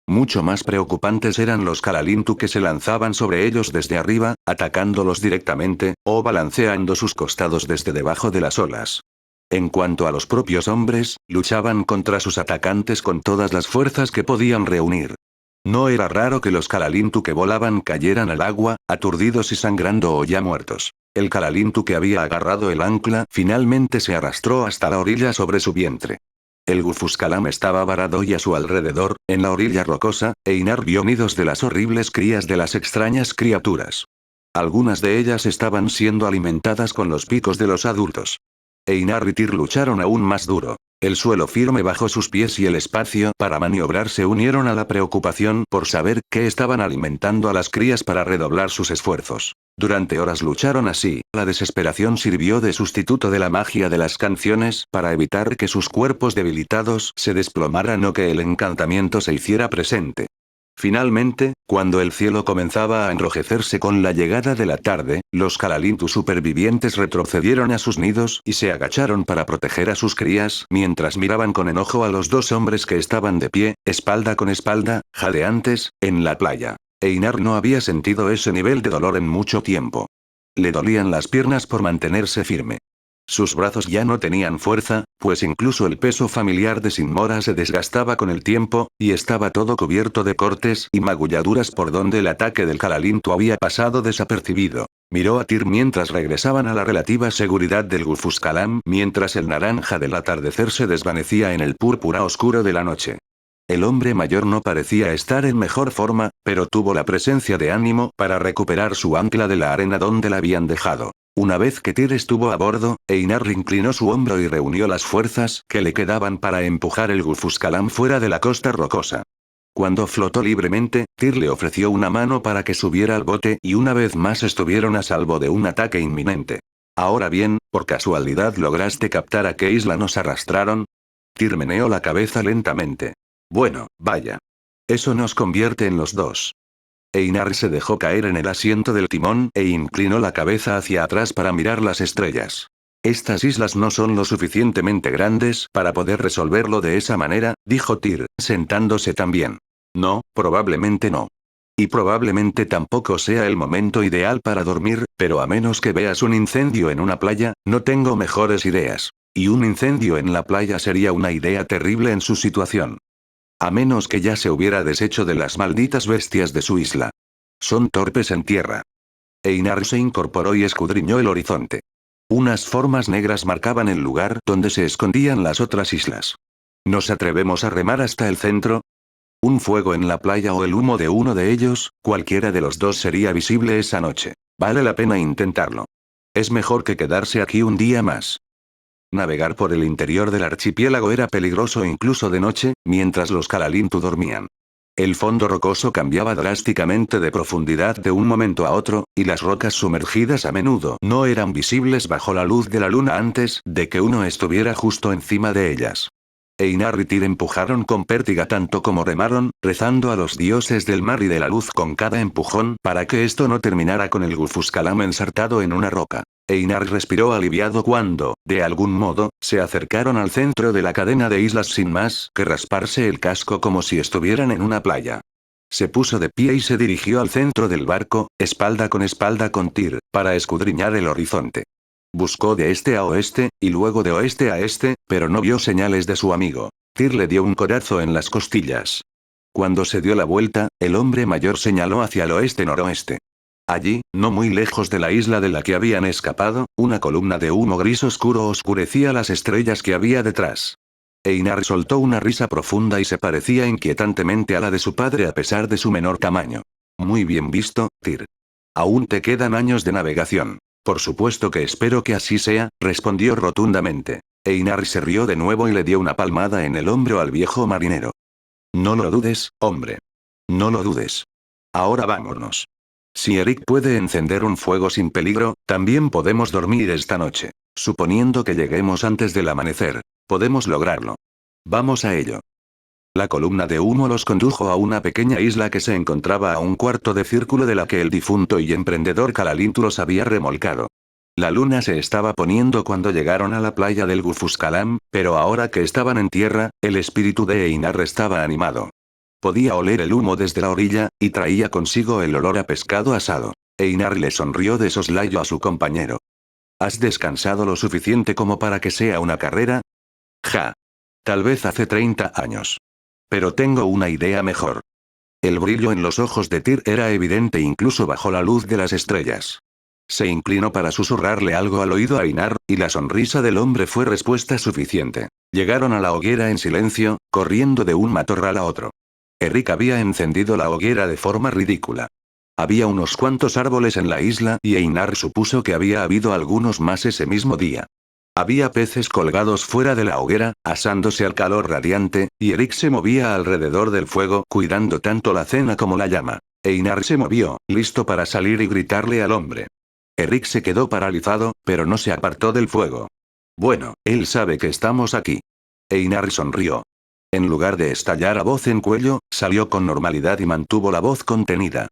Mucho más preocupantes eran los Kalalintu que se lanzaban sobre ellos desde arriba, atacándolos directamente, o balanceando sus costados desde debajo de las olas. En cuanto a los propios hombres, luchaban contra sus atacantes con todas las fuerzas que podían reunir. No era raro que los Kalalintu que volaban cayeran al agua, aturdidos y sangrando o ya muertos. El Kalalintu que había agarrado el ancla finalmente se arrastró hasta la orilla sobre su vientre. El Gufuscalam estaba varado y a su alrededor, en la orilla rocosa, Einar vio nidos de las horribles crías de las extrañas criaturas. Algunas de ellas estaban siendo alimentadas con los picos de los adultos. Einar y Tyr lucharon aún más duro. El suelo firme bajo sus pies y el espacio para maniobrar se unieron a la preocupación por saber qué estaban alimentando a las crías para redoblar sus esfuerzos. Durante horas lucharon así, la desesperación sirvió de sustituto de la magia de las canciones para evitar que sus cuerpos debilitados se desplomaran o que el encantamiento se hiciera presente. Finalmente, cuando el cielo comenzaba a enrojecerse con la llegada de la tarde, los Kalalintu supervivientes retrocedieron a sus nidos y se agacharon para proteger a sus crías mientras miraban con enojo a los 2 hombres que estaban de pie, espalda con espalda, jadeantes, en la playa. Einar no había sentido ese nivel de dolor en mucho tiempo. Le dolían las piernas por mantenerse firme. Sus brazos ya no tenían fuerza, pues incluso el peso familiar de Sinmora se desgastaba con el tiempo, y estaba todo cubierto de cortes y magulladuras por donde el ataque del Kalalintu había pasado desapercibido. Miró a Tyr mientras regresaban a la relativa seguridad del Gufuscalam mientras el naranja del atardecer se desvanecía en el púrpura oscuro de la noche. El hombre mayor no parecía estar en mejor forma, pero tuvo la presencia de ánimo para recuperar su ancla de la arena donde la habían dejado. Una vez que Tyr estuvo a bordo, Einar inclinó su hombro y reunió las fuerzas que le quedaban para empujar el Gufuscalam fuera de la costa rocosa. Cuando flotó libremente, Tyr le ofreció una mano para que subiera al bote y una vez más estuvieron a salvo de un ataque inminente. Ahora bien, ¿por casualidad lograste captar a qué isla nos arrastraron? Tyr meneó la cabeza lentamente. Bueno, vaya. Eso nos convierte en los 2. Einar se dejó caer en el asiento del timón e inclinó la cabeza hacia atrás para mirar las estrellas. Estas islas no son lo suficientemente grandes para poder resolverlo de esa manera, dijo Tyr, sentándose también. No, probablemente no. Y probablemente tampoco sea el momento ideal para dormir, pero a menos que veas un incendio en una playa, no tengo mejores ideas. Y un incendio en la playa sería una idea terrible en su situación. A menos que ya se hubiera deshecho de las malditas bestias de su isla. Son torpes en tierra. Einar se incorporó y escudriñó el horizonte. Unas formas negras marcaban el lugar donde se escondían las otras islas. ¿Nos atrevemos a remar hasta el centro? Un fuego en la playa o el humo de uno de ellos, cualquiera de los 2 sería visible esa noche. Vale la pena intentarlo. Es mejor que quedarse aquí un día más. Navegar por el interior del archipiélago era peligroso incluso de noche, mientras los Kalalintu dormían. El fondo rocoso cambiaba drásticamente de profundidad de un momento a otro, y las rocas sumergidas a menudo no eran visibles bajo la luz de la luna antes de que uno estuviera justo encima de ellas. Einar y Tyr empujaron con pértiga tanto como remaron, rezando a los dioses del mar y de la luz con cada empujón para que esto no terminara con el Gufuscalam ensartado en una roca. Einar respiró aliviado cuando, de algún modo, se acercaron al centro de la cadena de islas sin más que rasparse el casco como si estuvieran en una playa. Se puso de pie y se dirigió al centro del barco, espalda con Tyr, para escudriñar el horizonte. Buscó de este a oeste, y luego de oeste a este, pero no vio señales de su amigo. Tyr le dio un codazo en las costillas. Cuando se dio la vuelta, el hombre mayor señaló hacia el oeste-noroeste. Allí, no muy lejos de la isla de la que habían escapado, una columna de humo gris oscuro oscurecía las estrellas que había detrás. Einar soltó una risa profunda y se parecía inquietantemente a la de su padre a pesar de su menor tamaño. Muy bien visto, Tyr. Aún te quedan años de navegación. Por supuesto que espero que así sea, respondió rotundamente. Einar se rió de nuevo y le dio una palmada en el hombro al viejo marinero. No lo dudes, hombre. No lo dudes. Ahora vámonos. Si Eric puede encender un fuego sin peligro, también podemos dormir esta noche. Suponiendo que lleguemos antes del amanecer, podemos lograrlo. Vamos a ello. La columna de humo los condujo a una pequeña isla que se encontraba a un cuarto de círculo de la que el difunto y emprendedor Calalint los había remolcado. La luna se estaba poniendo cuando llegaron a la playa del Gufuscalam, pero ahora que estaban en tierra, el espíritu de Einar estaba animado. Podía oler el humo desde la orilla, y traía consigo el olor a pescado asado. Einar le sonrió de soslayo a su compañero. ¿Has descansado lo suficiente como para que sea una carrera? Ja. Tal vez hace 30 años. Pero tengo una idea mejor. El brillo en los ojos de Tyr era evidente incluso bajo la luz de las estrellas. Se inclinó para susurrarle algo al oído a Einar, y la sonrisa del hombre fue respuesta suficiente. Llegaron a la hoguera en silencio, corriendo de un matorral a otro. Eric había encendido la hoguera de forma ridícula. Había unos cuantos árboles en la isla y Einar supuso que había habido algunos más ese mismo día. Había peces colgados fuera de la hoguera, asándose al calor radiante, y Eric se movía alrededor del fuego cuidando tanto la cena como la llama. Einar se movió, listo para salir y gritarle al hombre. Eric se quedó paralizado, pero no se apartó del fuego. Bueno, él sabe que estamos aquí. Einar sonrió. En lugar de estallar a voz en cuello, salió con normalidad y mantuvo la voz contenida.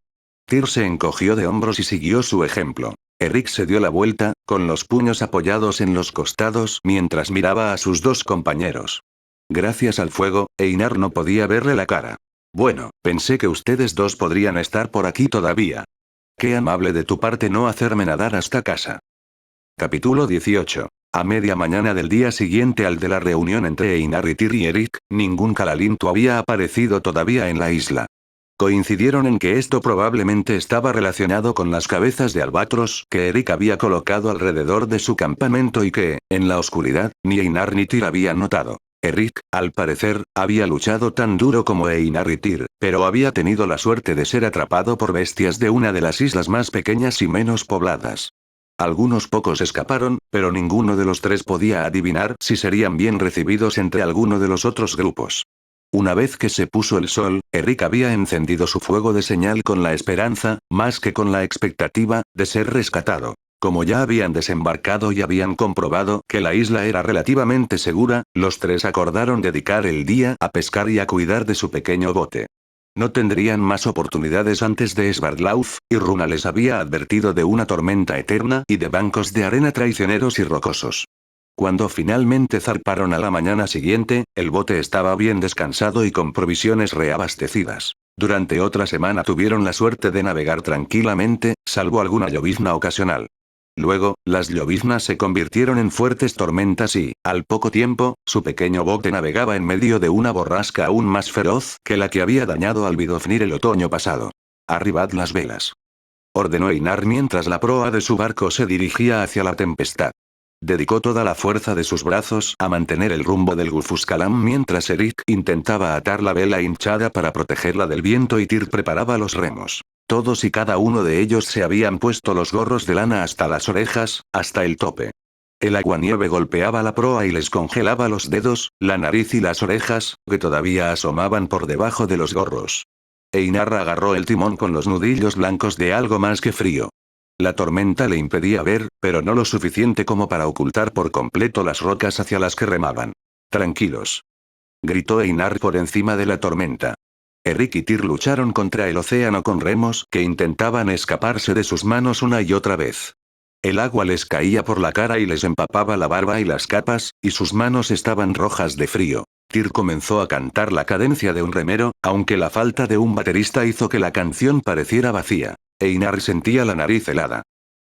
Tyr se encogió de hombros y siguió su ejemplo. Eric se dio la vuelta, con los puños apoyados en los costados mientras miraba a sus dos compañeros. Gracias al fuego, Einar no podía verle la cara. Bueno, pensé que ustedes dos podrían estar por aquí todavía. Qué amable de tu parte no hacerme nadar hasta casa. Capítulo 18. A media mañana del día siguiente al de la reunión entre Einar y Tyr y Eric, ningún Calalinto había aparecido todavía en la isla. Coincidieron en que esto probablemente estaba relacionado con las cabezas de albatros que Eric había colocado alrededor de su campamento y que, en la oscuridad, ni Einar ni Tyr habían notado. Eric, al parecer, había luchado tan duro como Einar y Tyr, pero había tenido la suerte de ser atrapado por bestias de una de las islas más pequeñas y menos pobladas. Algunos pocos escaparon, pero ninguno de los tres podía adivinar si serían bien recibidos entre alguno de los otros grupos. Una vez que se puso el sol, Eric había encendido su fuego de señal con la esperanza, más que con la expectativa, de ser rescatado. Como ya habían desembarcado y habían comprobado que la isla era relativamente segura, los tres acordaron dedicar el día a pescar y a cuidar de su pequeño bote. No tendrían más oportunidades antes de Sverdlauf, y Runa les había advertido de una tormenta eterna y de bancos de arena traicioneros y rocosos. Cuando finalmente zarparon a la mañana siguiente, el bote estaba bien descansado y con provisiones reabastecidas. Durante otra semana tuvieron la suerte de navegar tranquilamente, salvo alguna llovizna ocasional. Luego, las lloviznas se convirtieron en fuertes tormentas y, al poco tiempo, su pequeño bote navegaba en medio de una borrasca aún más feroz que la que había dañado al Vidofnir el otoño pasado. «Arribad las velas», ordenó Einar mientras la proa de su barco se dirigía hacia la tempestad. Dedicó toda la fuerza de sus brazos a mantener el rumbo del Gufuscalam mientras Eric intentaba atar la vela hinchada para protegerla del viento y Tyr preparaba los remos. Todos y cada uno de ellos se habían puesto los gorros de lana hasta las orejas, hasta el tope. El aguanieve golpeaba la proa y les congelaba los dedos, la nariz y las orejas, que todavía asomaban por debajo de los gorros. Einar agarró el timón con los nudillos blancos de algo más que frío. La tormenta le impedía ver, pero no lo suficiente como para ocultar por completo las rocas hacia las que remaban. «Tranquilos», gritó Einar por encima de la tormenta. Eric y Tyr lucharon contra el océano con remos que intentaban escaparse de sus manos una y otra vez. El agua les caía por la cara y les empapaba la barba y las capas, y sus manos estaban rojas de frío. Tyr comenzó a cantar la cadencia de un remero, aunque la falta de un baterista hizo que la canción pareciera vacía. Einar sentía la nariz helada.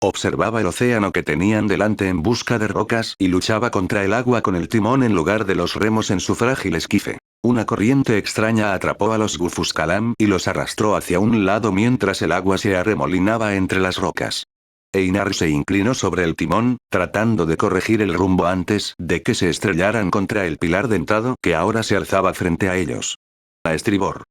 Observaba el océano que tenían delante en busca de rocas y luchaba contra el agua con el timón en lugar de los remos en su frágil esquife. Una corriente extraña atrapó a los Gufuskalam y los arrastró hacia un lado mientras el agua se arremolinaba entre las rocas. Einar se inclinó sobre el timón, tratando de corregir el rumbo antes de que se estrellaran contra el pilar dentado que ahora se alzaba frente a ellos. A estribor.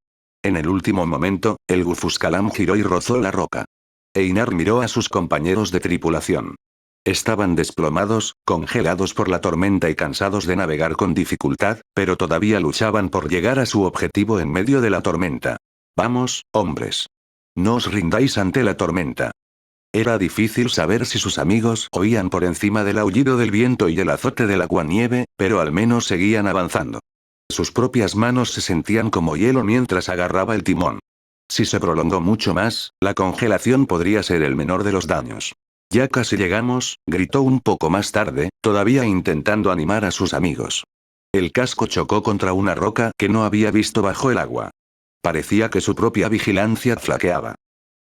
En el último momento, el Gufuskalam giró y rozó la roca. Einar miró a sus compañeros de tripulación. Estaban desplomados, congelados por la tormenta y cansados de navegar con dificultad, pero todavía luchaban por llegar a su objetivo en medio de la tormenta. Vamos, hombres. No os rindáis ante la tormenta. Era difícil saber si sus amigos oían por encima del aullido del viento y el azote del aguanieve, pero al menos seguían avanzando. Sus propias manos se sentían como hielo mientras agarraba el timón. Si se prolongó mucho más, la congelación podría ser el menor de los daños. Ya casi llegamos, gritó un poco más tarde, todavía intentando animar a sus amigos. El casco chocó contra una roca que no había visto bajo el agua. Parecía que su propia vigilancia flaqueaba.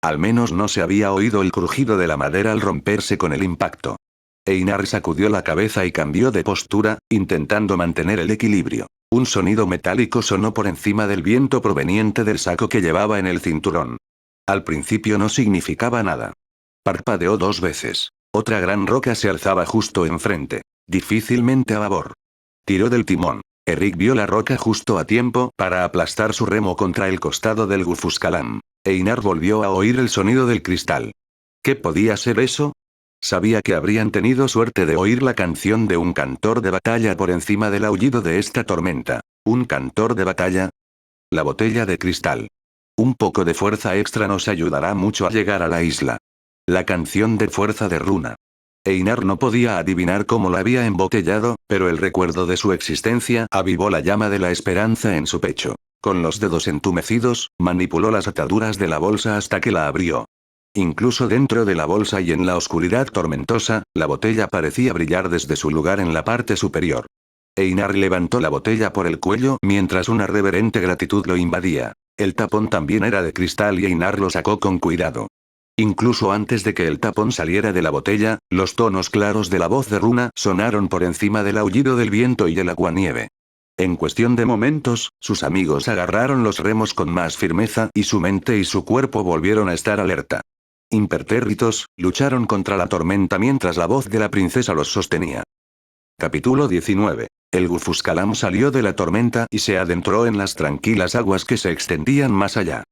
Al menos no se había oído el crujido de la madera al romperse con el impacto. Einar sacudió la cabeza y cambió de postura, intentando mantener el equilibrio. Un sonido metálico sonó por encima del viento proveniente del saco que llevaba en el cinturón. Al principio no significaba nada. Parpadeó 2 veces. Otra gran roca se alzaba justo enfrente. Difícilmente a babor. Tiró del timón. Eric vio la roca justo a tiempo para aplastar su remo contra el costado del Gufuskalam. Einar volvió a oír el sonido del cristal. ¿Qué podía ser eso? Sabía que habrían tenido suerte de oír la canción de un cantor de batalla por encima del aullido de esta tormenta. ¿Un cantor de batalla? La botella de cristal. Un poco de fuerza extra nos ayudará mucho a llegar a la isla. La canción de fuerza de Runa. Einar no podía adivinar cómo la había embotellado, pero el recuerdo de su existencia avivó la llama de la esperanza en su pecho. Con los dedos entumecidos, manipuló las ataduras de la bolsa hasta que la abrió. Incluso dentro de la bolsa y en la oscuridad tormentosa, la botella parecía brillar desde su lugar en la parte superior. Einar levantó la botella por el cuello mientras una reverente gratitud lo invadía. El tapón también era de cristal y Einar lo sacó con cuidado. Incluso antes de que el tapón saliera de la botella, los tonos claros de la voz de Runa sonaron por encima del aullido del viento y el aguanieve. En cuestión de momentos, sus amigos agarraron los remos con más firmeza y su mente y su cuerpo volvieron a estar alerta. Impertérritos, lucharon contra la tormenta mientras la voz de la princesa los sostenía. Capítulo 19. El Gufuskalam salió de la tormenta y se adentró en las tranquilas aguas que se extendían más allá.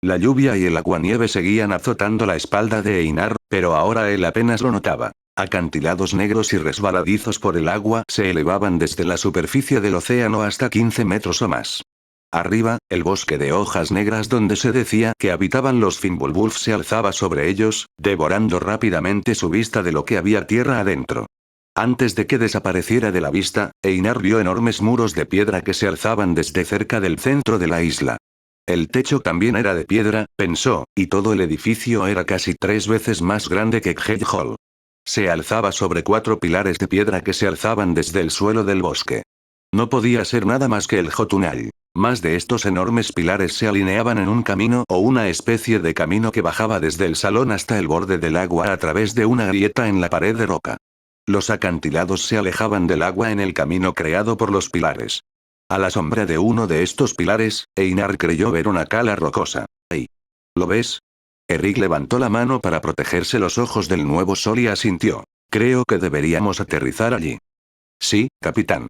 La lluvia y el aguanieve seguían azotando la espalda de Einar, pero ahora él apenas lo notaba. Acantilados negros y resbaladizos por el agua se elevaban desde la superficie del océano hasta 15 metros o más. Arriba, el bosque de hojas negras donde se decía que habitaban los Fimbulwulf se alzaba sobre ellos, devorando rápidamente su vista de lo que había tierra adentro. Antes de que desapareciera de la vista, Einar vio enormes muros de piedra que se alzaban desde cerca del centro de la isla. El techo también era de piedra, pensó, y todo el edificio era casi 3 veces más grande que Hedge Hall. Se alzaba sobre 4 pilares de piedra que se alzaban desde el suelo del bosque. No podía ser nada más que el Jotunal. Más de estos enormes pilares se alineaban en un camino o una especie de camino que bajaba desde el salón hasta el borde del agua a través de una grieta en la pared de roca. Los acantilados se alejaban del agua en el camino creado por los pilares. A la sombra de uno de estos pilares, Einar creyó ver una cala rocosa. ¡Ey! ¿Lo ves? Eric levantó la mano para protegerse los ojos del nuevo sol y asintió. Creo que deberíamos aterrizar allí. Sí, capitán.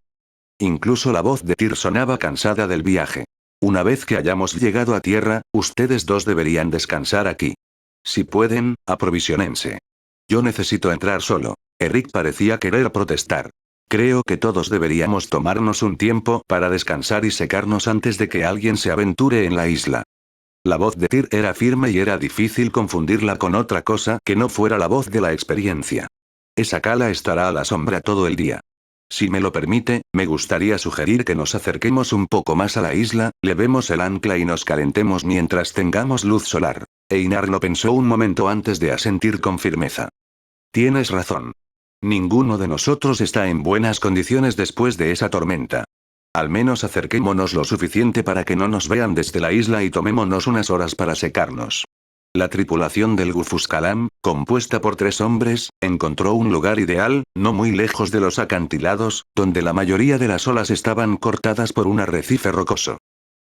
Incluso la voz de Tyr sonaba cansada del viaje. Una vez que hayamos llegado a tierra, ustedes dos deberían descansar aquí. Si pueden, aprovisionense. Yo necesito entrar solo. Eric parecía querer protestar. Creo que todos deberíamos tomarnos un tiempo para descansar y secarnos antes de que alguien se aventure en la isla. La voz de Tyr era firme y era difícil confundirla con otra cosa que no fuera la voz de la experiencia. Esa cala estará a la sombra todo el día. Si me lo permite, me gustaría sugerir que nos acerquemos un poco más a la isla, levemos el ancla y nos calentemos mientras tengamos luz solar. Einar lo pensó un momento antes de asentir con firmeza. Tienes razón. Ninguno de nosotros está en buenas condiciones después de esa tormenta. Al menos acerquémonos lo suficiente para que no nos vean desde la isla y tomémonos unas horas para secarnos. La tripulación del Gufuscalam, compuesta por 3 hombres, encontró un lugar ideal, no muy lejos de los acantilados, donde la mayoría de las olas estaban cortadas por un arrecife rocoso.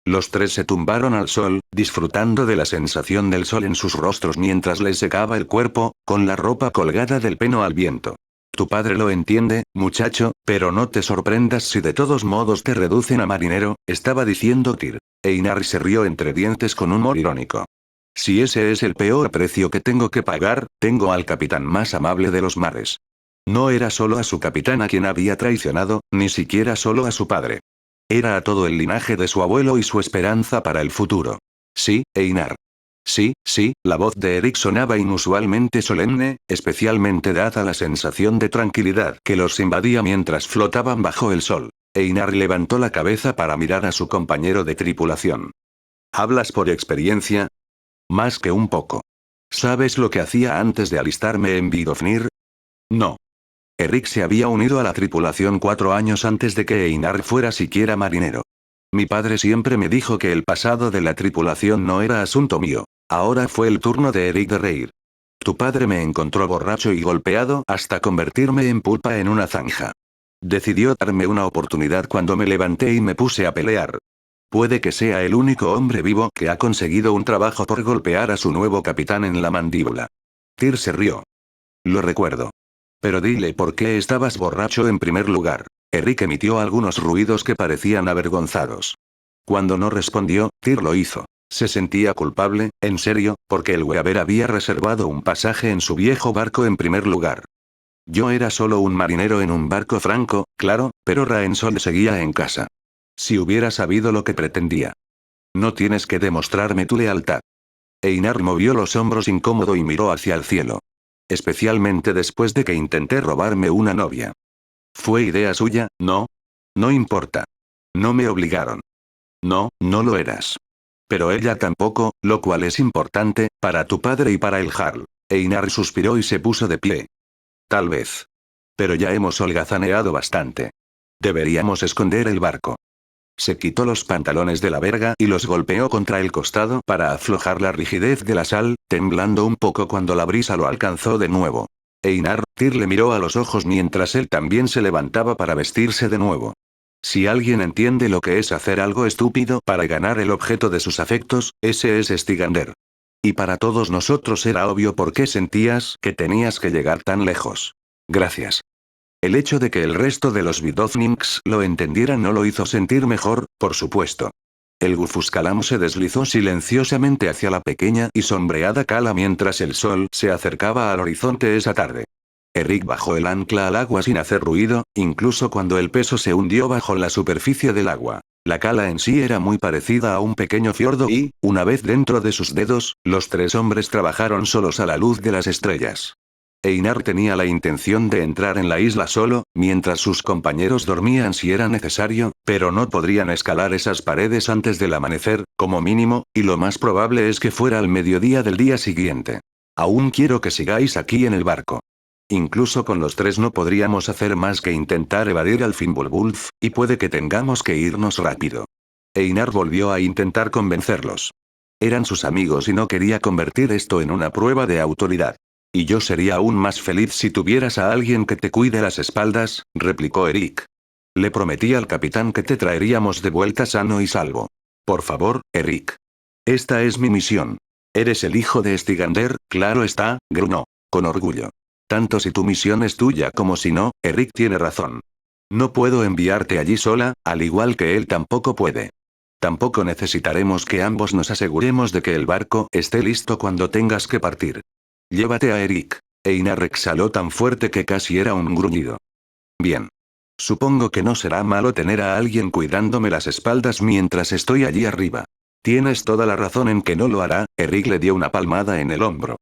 Los 3 se tumbaron al sol, disfrutando de la sensación del sol en sus rostros mientras les secaba el cuerpo, con la ropa colgada del pelo al viento. Tu padre lo entiende, muchacho, pero no te sorprendas si de todos modos te reducen a marinero, estaba diciendo Tyr. Einar se rió entre dientes con humor irónico. Si ese es el peor precio que tengo que pagar, tengo al capitán más amable de los mares. No era solo a su capitán a quien había traicionado, ni siquiera solo a su padre. Era a todo el linaje de su abuelo y su esperanza para el futuro. Sí, Einar. Sí, sí, la voz de Eric sonaba inusualmente solemne, especialmente dada la sensación de tranquilidad que los invadía mientras flotaban bajo el sol. Einar levantó la cabeza para mirar a su compañero de tripulación. ¿Hablas por experiencia? Más que un poco. ¿Sabes lo que hacía antes de alistarme en Vidofnir? No. Eric se había unido a la tripulación 4 años antes de que Einar fuera siquiera marinero. Mi padre siempre me dijo que el pasado de la tripulación no era asunto mío. Ahora fue el turno de Eric de reír. Tu padre me encontró borracho y golpeado hasta convertirme en pulpa en una zanja. Decidió darme una oportunidad cuando me levanté y me puse a pelear. Puede que sea el único hombre vivo que ha conseguido un trabajo por golpear a su nuevo capitán en la mandíbula. Tyr se rió. Lo recuerdo. Pero dile por qué estabas borracho en primer lugar. Eric emitió algunos ruidos que parecían avergonzados. Cuando no respondió, Tyr lo hizo. Se sentía culpable, en serio, porque el Weaver había reservado un pasaje en su viejo barco en primer lugar. Yo era solo un marinero en un barco franco, claro, pero Raensol seguía en casa. Si hubiera sabido lo que pretendía. No tienes que demostrarme tu lealtad. Einar movió los hombros incómodo y miró hacia el cielo. Especialmente después de que intenté robarme una novia. ¿Fue idea suya, no? No importa. No me obligaron. No, no lo eras. Pero ella tampoco, lo cual es importante, para tu padre y para el Jarl. Einar suspiró y se puso de pie. Tal vez. Pero ya hemos holgazaneado bastante. Deberíamos esconder el barco. Se quitó los pantalones de la verga y los golpeó contra el costado para aflojar la rigidez de la sal, temblando un poco cuando la brisa lo alcanzó de nuevo. Einar, Tyr le miró a los ojos mientras él también se levantaba para vestirse de nuevo. Si alguien entiende lo que es hacer algo estúpido para ganar el objeto de sus afectos, ese es Stygander. Y para todos nosotros era obvio por qué sentías que tenías que llegar tan lejos. Gracias. El hecho de que el resto de los Vidofninks lo entendieran no lo hizo sentir mejor, por supuesto. El Gufuscalam se deslizó silenciosamente hacia la pequeña y sombreada cala mientras el sol se acercaba al horizonte esa tarde. Eric bajó el ancla al agua sin hacer ruido, incluso cuando el peso se hundió bajo la superficie del agua. La cala en sí era muy parecida a un pequeño fiordo y, una vez dentro de sus dedos, los 3 hombres trabajaron solos a la luz de las estrellas. Einar tenía la intención de entrar en la isla solo, mientras sus compañeros dormían si era necesario, pero no podrían escalar esas paredes antes del amanecer, como mínimo, y lo más probable es que fuera al mediodía del día siguiente. Aún quiero que sigáis aquí en el barco. Incluso con los 3 no podríamos hacer más que intentar evadir al Fimbulwulf, y puede que tengamos que irnos rápido. Einar volvió a intentar convencerlos. Eran sus amigos y no quería convertir esto en una prueba de autoridad. Y yo sería aún más feliz si tuvieras a alguien que te cuide las espaldas, replicó Eric. Le prometí al capitán que te traeríamos de vuelta sano y salvo. Por favor, Eric. Esta es mi misión. Eres el hijo de Stygander, claro está, gruñó. Con orgullo. Tanto si tu misión es tuya como si no, Eric tiene razón. No puedo enviarte allí sola, al igual que él tampoco puede. Tampoco necesitaremos que ambos nos aseguremos de que el barco esté listo cuando tengas que partir. Llévate a Eric. Einar exhaló tan fuerte que casi era un gruñido. Bien. Supongo que no será malo tener a alguien cuidándome las espaldas mientras estoy allí arriba. Tienes toda la razón en que no lo hará, Eric le dio una palmada en el hombro.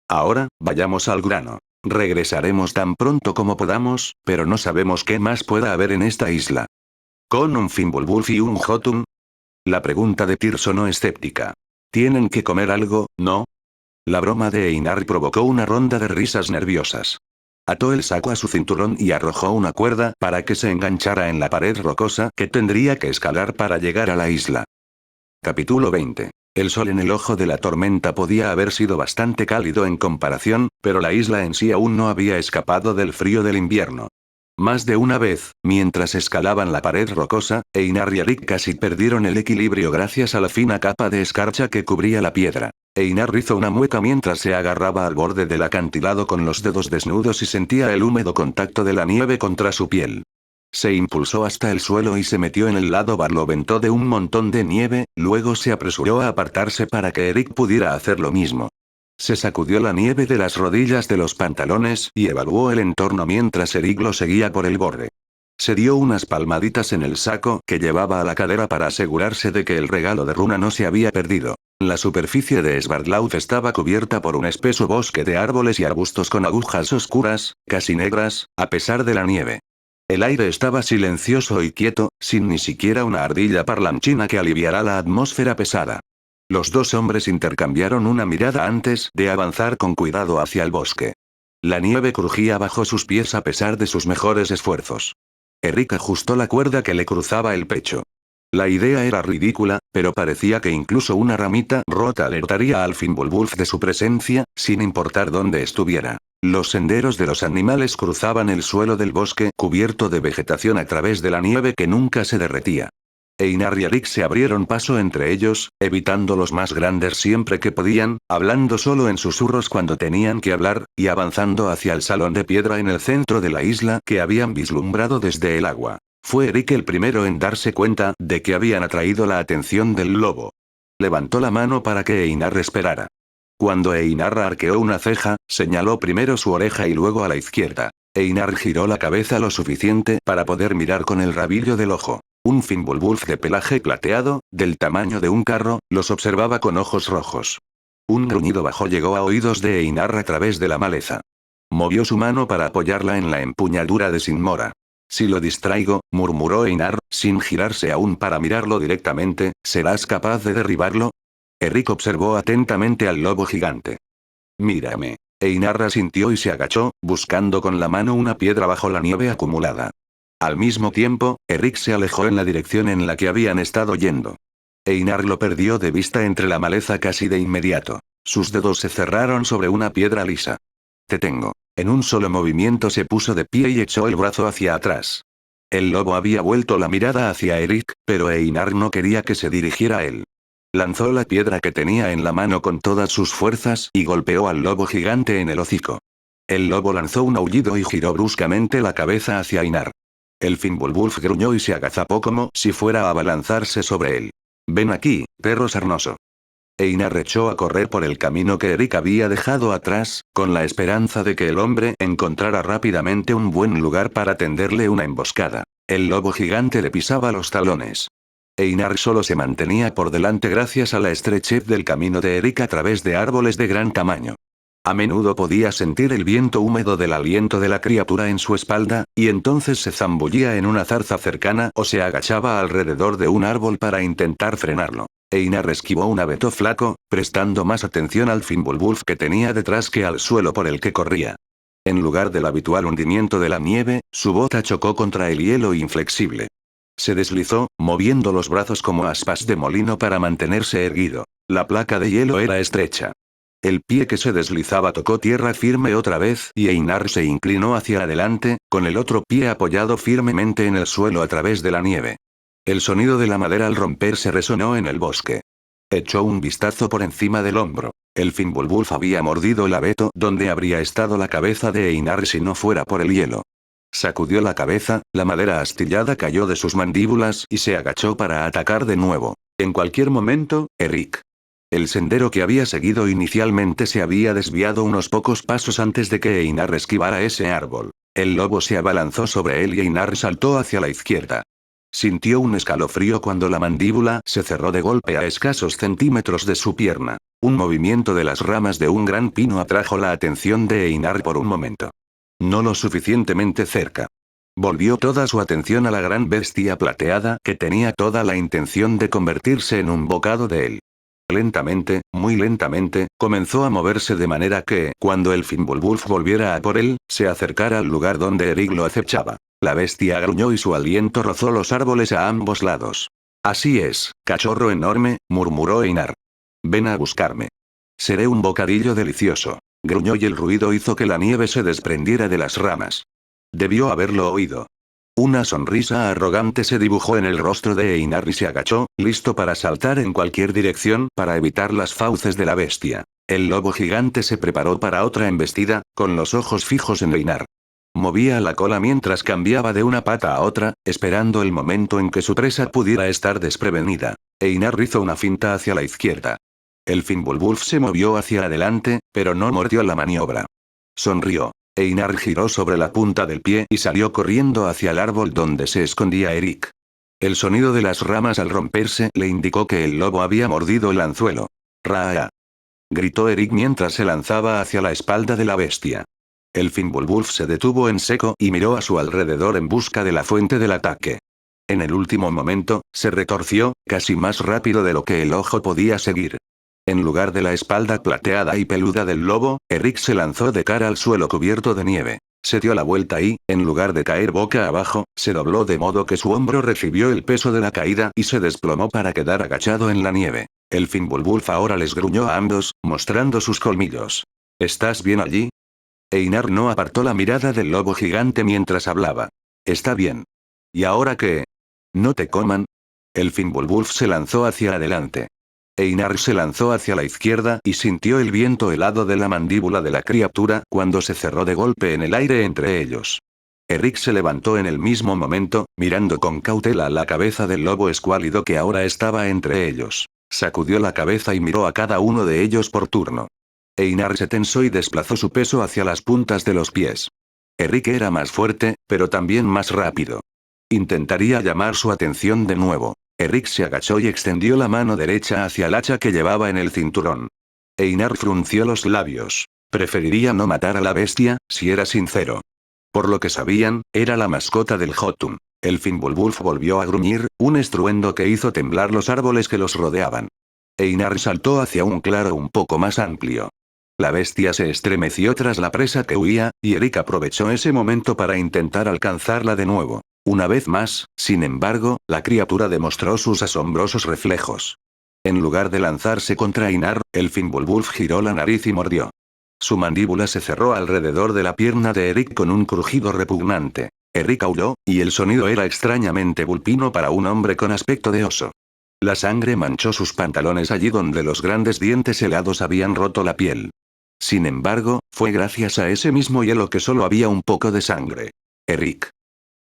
Ahora, vayamos al grano. Regresaremos tan pronto como podamos, pero no sabemos qué más pueda haber en esta isla. ¿Con un Fimbulwulf y un Jotun? La pregunta de Tyr sonó escéptica. Tienen que comer algo, ¿no? La broma de Einar provocó una ronda de risas nerviosas. Ató el saco a su cinturón y arrojó una cuerda para que se enganchara en la pared rocosa que tendría que escalar para llegar a la isla. Capítulo 20. El sol en el ojo de la tormenta podía haber sido bastante cálido en comparación, pero la isla en sí aún no había escapado del frío del invierno. Más de una vez, mientras escalaban la pared rocosa, Einar y Erik casi perdieron el equilibrio gracias a la fina capa de escarcha que cubría la piedra. Einar hizo una mueca mientras se agarraba al borde del acantilado con los dedos desnudos y sentía el húmedo contacto de la nieve contra su piel. Se impulsó hasta el suelo y se metió en el lado barlovento de un montón de nieve, luego se apresuró a apartarse para que Erik pudiera hacer lo mismo. Se sacudió la nieve de las rodillas de los pantalones y evaluó el entorno mientras Erik lo seguía por el borde. Se dio unas palmaditas en el saco que llevaba a la cadera para asegurarse de que el regalo de Runa no se había perdido. La superficie de Svardlaug estaba cubierta por un espeso bosque de árboles y arbustos con agujas oscuras, casi negras, a pesar de la nieve. El aire estaba silencioso y quieto, sin ni siquiera una ardilla parlanchina que aliviara la atmósfera pesada. Los dos hombres intercambiaron una mirada antes de avanzar con cuidado hacia el bosque. La nieve crujía bajo sus pies a pesar de sus mejores esfuerzos. Erik ajustó la cuerda que le cruzaba el pecho. La idea era ridícula, pero parecía que incluso una ramita rota alertaría al Fimbulwulf de su presencia, sin importar dónde estuviera. Los senderos de los animales cruzaban el suelo del bosque cubierto de vegetación a través de la nieve que nunca se derretía. Einar y Erik se abrieron paso entre ellos, evitando los más grandes siempre que podían, hablando solo en susurros cuando tenían que hablar, y avanzando hacia el salón de piedra en el centro de la isla que habían vislumbrado desde el agua. Fue Erik el primero en darse cuenta de que habían atraído la atención del lobo. Levantó la mano para que Einar esperara. Cuando Einar arqueó una ceja, señaló primero su oreja y luego a la izquierda. Einar giró la cabeza lo suficiente para poder mirar con el rabillo del ojo. Un Fimbulwulf de pelaje plateado, del tamaño de un carro, los observaba con ojos rojos. Un gruñido bajo llegó a oídos de Einar a través de la maleza. Movió su mano para apoyarla en la empuñadura de Sinmora. Si lo distraigo, murmuró Einar, sin girarse aún para mirarlo directamente, ¿serás capaz de derribarlo? Erik observó atentamente al lobo gigante. Mírame. Einar asintió y se agachó, buscando con la mano una piedra bajo la nieve acumulada. Al mismo tiempo, Erik se alejó en la dirección en la que habían estado yendo. Einar lo perdió de vista entre la maleza casi de inmediato. Sus dedos se cerraron sobre una piedra lisa. Te tengo. En un solo movimiento se puso de pie y echó el brazo hacia atrás. El lobo había vuelto la mirada hacia Erik, pero Einar no quería que se dirigiera a él. Lanzó la piedra que tenía en la mano con todas sus fuerzas y golpeó al lobo gigante en el hocico. El lobo lanzó un aullido y giró bruscamente la cabeza hacia Einar. El Fimbulwulf gruñó y se agazapó como si fuera a abalanzarse sobre él. Ven aquí, perro sarnoso. Einar echó a correr por el camino que Erik había dejado atrás, con la esperanza de que el hombre encontrara rápidamente un buen lugar para tenderle una emboscada. El lobo gigante le pisaba los talones. Einar solo se mantenía por delante gracias a la estrechez del camino de Erik a través de árboles de gran tamaño. A menudo podía sentir el viento húmedo del aliento de la criatura en su espalda, y entonces se zambullía en una zarza cercana o se agachaba alrededor de un árbol para intentar frenarlo. Einar esquivó un abeto flaco, prestando más atención al Fimbulwulf que tenía detrás que al suelo por el que corría. En lugar del habitual hundimiento de la nieve, su bota chocó contra el hielo inflexible. Se deslizó, moviendo los brazos como aspas de molino para mantenerse erguido. La placa de hielo era estrecha. El pie que se deslizaba tocó tierra firme otra vez y Einar se inclinó hacia adelante, con el otro pie apoyado firmemente en el suelo a través de la nieve. El sonido de la madera al romperse resonó en el bosque. Echó un vistazo por encima del hombro. El Fimbulwulf había mordido el abeto donde habría estado la cabeza de Einar si no fuera por el hielo. Sacudió la cabeza, la madera astillada cayó de sus mandíbulas y se agachó para atacar de nuevo. En cualquier momento, Erik. El sendero que había seguido inicialmente se había desviado unos pocos pasos antes de que Einar esquivara ese árbol. El lobo se abalanzó sobre él y Einar saltó hacia la izquierda. Sintió un escalofrío cuando la mandíbula se cerró de golpe a escasos centímetros de su pierna. Un movimiento de las ramas de un gran pino atrajo la atención de Einar por un momento. No lo suficientemente cerca. Volvió toda su atención a la gran bestia plateada que tenía toda la intención de convertirse en un bocado de él. Lentamente, muy lentamente, comenzó a moverse de manera que, cuando el Fimbulwulf volviera a por él, se acercara al lugar donde Eric lo acechaba. La bestia gruñó y su aliento rozó los árboles a ambos lados. Así es, cachorro enorme, murmuró Einar. Ven a buscarme. Seré un bocadillo delicioso. Gruñó y el ruido hizo que la nieve se desprendiera de las ramas. Debió haberlo oído. Una sonrisa arrogante se dibujó en el rostro de Einar y se agachó, listo para saltar en cualquier dirección para evitar las fauces de la bestia. El lobo gigante se preparó para otra embestida, con los ojos fijos en Einar. Movía la cola mientras cambiaba de una pata a otra, esperando el momento en que su presa pudiera estar desprevenida. Einar hizo una finta hacia la izquierda. El Fimbulwulf se movió hacia adelante, pero no mordió la maniobra. Sonrió. Einar giró sobre la punta del pie y salió corriendo hacia el árbol donde se escondía Eric. El sonido de las ramas al romperse le indicó que el lobo había mordido el anzuelo. ¡Raa! Gritó Eric mientras se lanzaba hacia la espalda de la bestia. El Fimbulwulf se detuvo en seco y miró a su alrededor en busca de la fuente del ataque. En el último momento, se retorció, casi más rápido de lo que el ojo podía seguir. En lugar de la espalda plateada y peluda del lobo, Eric se lanzó de cara al suelo cubierto de nieve. Se dio la vuelta y, en lugar de caer boca abajo, se dobló de modo que su hombro recibió el peso de la caída y se desplomó para quedar agachado en la nieve. El Fimbulwulf ahora les gruñó a ambos, mostrando sus colmillos. ¿Estás bien allí? Einar no apartó la mirada del lobo gigante mientras hablaba. Está bien. ¿Y ahora qué? ¿No te coman? El Fimbulwulf se lanzó hacia adelante. Einar se lanzó hacia la izquierda y sintió el viento helado de la mandíbula de la criatura cuando se cerró de golpe en el aire entre ellos. Eric se levantó en el mismo momento, mirando con cautela la cabeza del lobo escuálido que ahora estaba entre ellos. Sacudió la cabeza y miró a cada uno de ellos por turno. Einar se tensó y desplazó su peso hacia las puntas de los pies. Eric era más fuerte, pero también más rápido. Intentaría llamar su atención de nuevo. Eric se agachó y extendió la mano derecha hacia el hacha que llevaba en el cinturón. Einar frunció los labios. Preferiría no matar a la bestia, si era sincero. Por lo que sabían, era la mascota del Jotun. El Fimbulwulf volvió a gruñir, un estruendo que hizo temblar los árboles que los rodeaban. Einar saltó hacia un claro un poco más amplio. La bestia se estremeció tras la presa que huía, y Eric aprovechó ese momento para intentar alcanzarla de nuevo. Una vez más, sin embargo, la criatura demostró sus asombrosos reflejos. En lugar de lanzarse contra Einar, el Fimbulwulf giró la nariz y mordió. Su mandíbula se cerró alrededor de la pierna de Eric con un crujido repugnante. Eric aulló, y el sonido era extrañamente vulpino para un hombre con aspecto de oso. La sangre manchó sus pantalones allí donde los grandes dientes helados habían roto la piel. Sin embargo, fue gracias a ese mismo hielo que solo había un poco de sangre. Eric.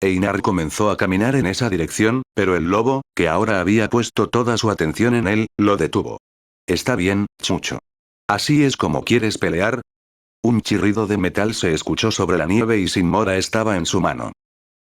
Einar comenzó a caminar en esa dirección, pero el lobo, que ahora había puesto toda su atención en él, lo detuvo. Está bien, Chucho. ¿Así es como quieres pelear? Un chirrido de metal se escuchó sobre la nieve y Sin Mora estaba en su mano.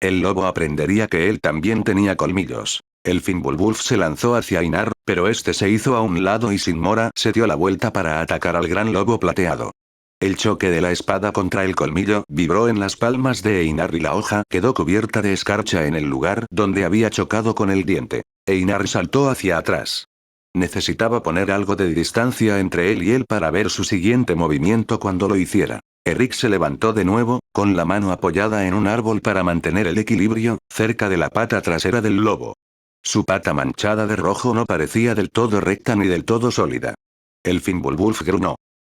El lobo aprendería que él también tenía colmillos. El Fimbulwulf se lanzó hacia Einar, pero este se hizo a un lado y Sin Mora se dio la vuelta para atacar al gran lobo plateado. El choque de la espada contra el colmillo vibró en las palmas de Einar y la hoja quedó cubierta de escarcha en el lugar donde había chocado con el diente. Einar saltó hacia atrás. Necesitaba poner algo de distancia entre él y él para ver su siguiente movimiento cuando lo hiciera. Eric se levantó de nuevo, con la mano apoyada en un árbol para mantener el equilibrio, cerca de la pata trasera del lobo. Su pata manchada de rojo no parecía del todo recta ni del todo sólida. El Fimbulwulf gruñó.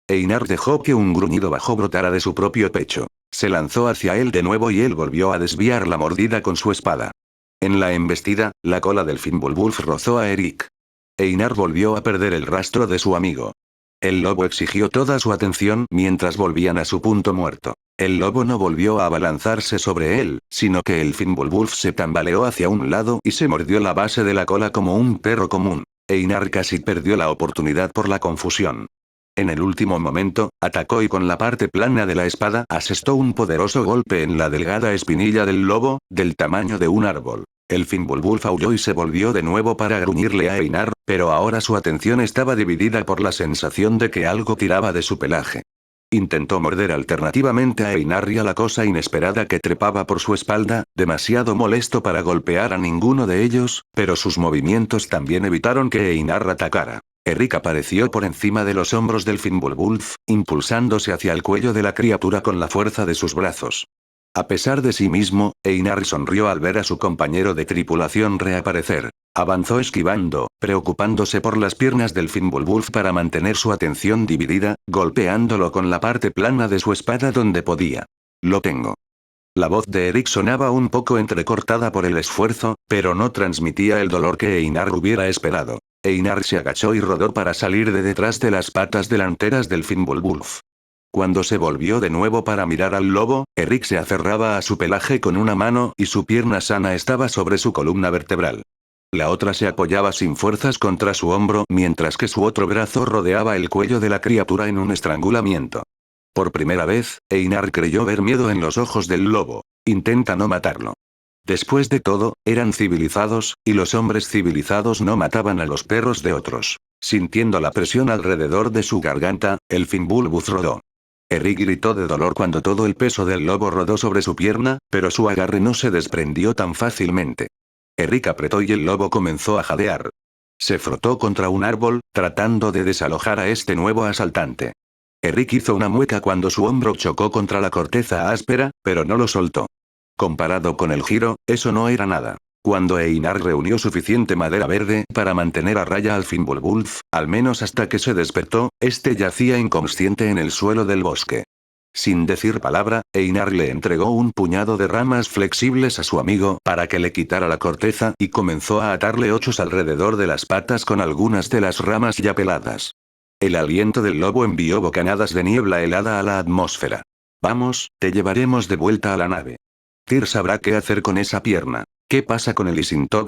Einar dejó que un gruñido bajo brotara de su propio pecho. Se lanzó hacia él de nuevo y él volvió a desviar la mordida con su espada. En la embestida, la cola del Fimbulwulf rozó a Eric. Einar volvió a perder el rastro de su amigo. El lobo exigió toda su atención mientras volvían a su punto muerto. El lobo no volvió a abalanzarse sobre él, sino que el Fimbulwulf se tambaleó hacia un lado y se mordió la base de la cola como un perro común. Einar casi perdió la oportunidad por la confusión. En el último momento, atacó y con la parte plana de la espada asestó un poderoso golpe en la delgada espinilla del lobo, del tamaño de un árbol. El Fimbulwulf aulló y se volvió de nuevo para gruñirle a Einar, pero ahora su atención estaba dividida por la sensación de que algo tiraba de su pelaje. Intentó morder alternativamente a Einar y a la cosa inesperada que trepaba por su espalda, demasiado molesto para golpear a ninguno de ellos, pero sus movimientos también evitaron que Einar atacara. Eric apareció por encima de los hombros del Fimbulwulf, impulsándose hacia el cuello de la criatura con la fuerza de sus brazos. A pesar de sí mismo, Einar sonrió al ver a su compañero de tripulación reaparecer. Avanzó esquivando, preocupándose por las piernas del Fimbulwulf para mantener su atención dividida, golpeándolo con la parte plana de su espada donde podía. Lo tengo. La voz de Eric sonaba un poco entrecortada por el esfuerzo, pero no transmitía el dolor que Einar hubiera esperado. Einar se agachó y rodó para salir de detrás de las patas delanteras del Fimbulwulf. Cuando se volvió de nuevo para mirar al lobo, Eric se aferraba a su pelaje con una mano y su pierna sana estaba sobre su columna vertebral. La otra se apoyaba sin fuerzas contra su hombro mientras que su otro brazo rodeaba el cuello de la criatura en un estrangulamiento. Por primera vez, Einar creyó ver miedo en los ojos del lobo. Intenta no matarlo. Después de todo, eran civilizados, y los hombres civilizados no mataban a los perros de otros. Sintiendo la presión alrededor de su garganta, el Fimbulwulf rodó. Eric gritó de dolor cuando todo el peso del lobo rodó sobre su pierna, pero su agarre no se desprendió tan fácilmente. Eric apretó y el lobo comenzó a jadear. Se frotó contra un árbol, tratando de desalojar a este nuevo asaltante. Eric hizo una mueca cuando su hombro chocó contra la corteza áspera, pero no lo soltó. Comparado con el giro, eso no era nada. Cuando Einar reunió suficiente madera verde para mantener a raya al Fimbulwulf, al menos hasta que se despertó, este yacía inconsciente en el suelo del bosque. Sin decir palabra, Einar le entregó un puñado de ramas flexibles a su amigo para que le quitara la corteza y comenzó a atarle ochos alrededor de las patas con algunas de las ramas ya peladas. El aliento del lobo envió bocanadas de niebla helada a la atmósfera. Vamos, te llevaremos de vuelta a la nave. Tyr sabrá qué hacer con esa pierna. ¿Qué pasa con el Isintog?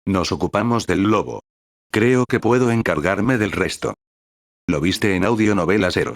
Nos ocupamos del lobo. Creo que puedo encargarme del resto. Lo viste en Audionovelas Héroe.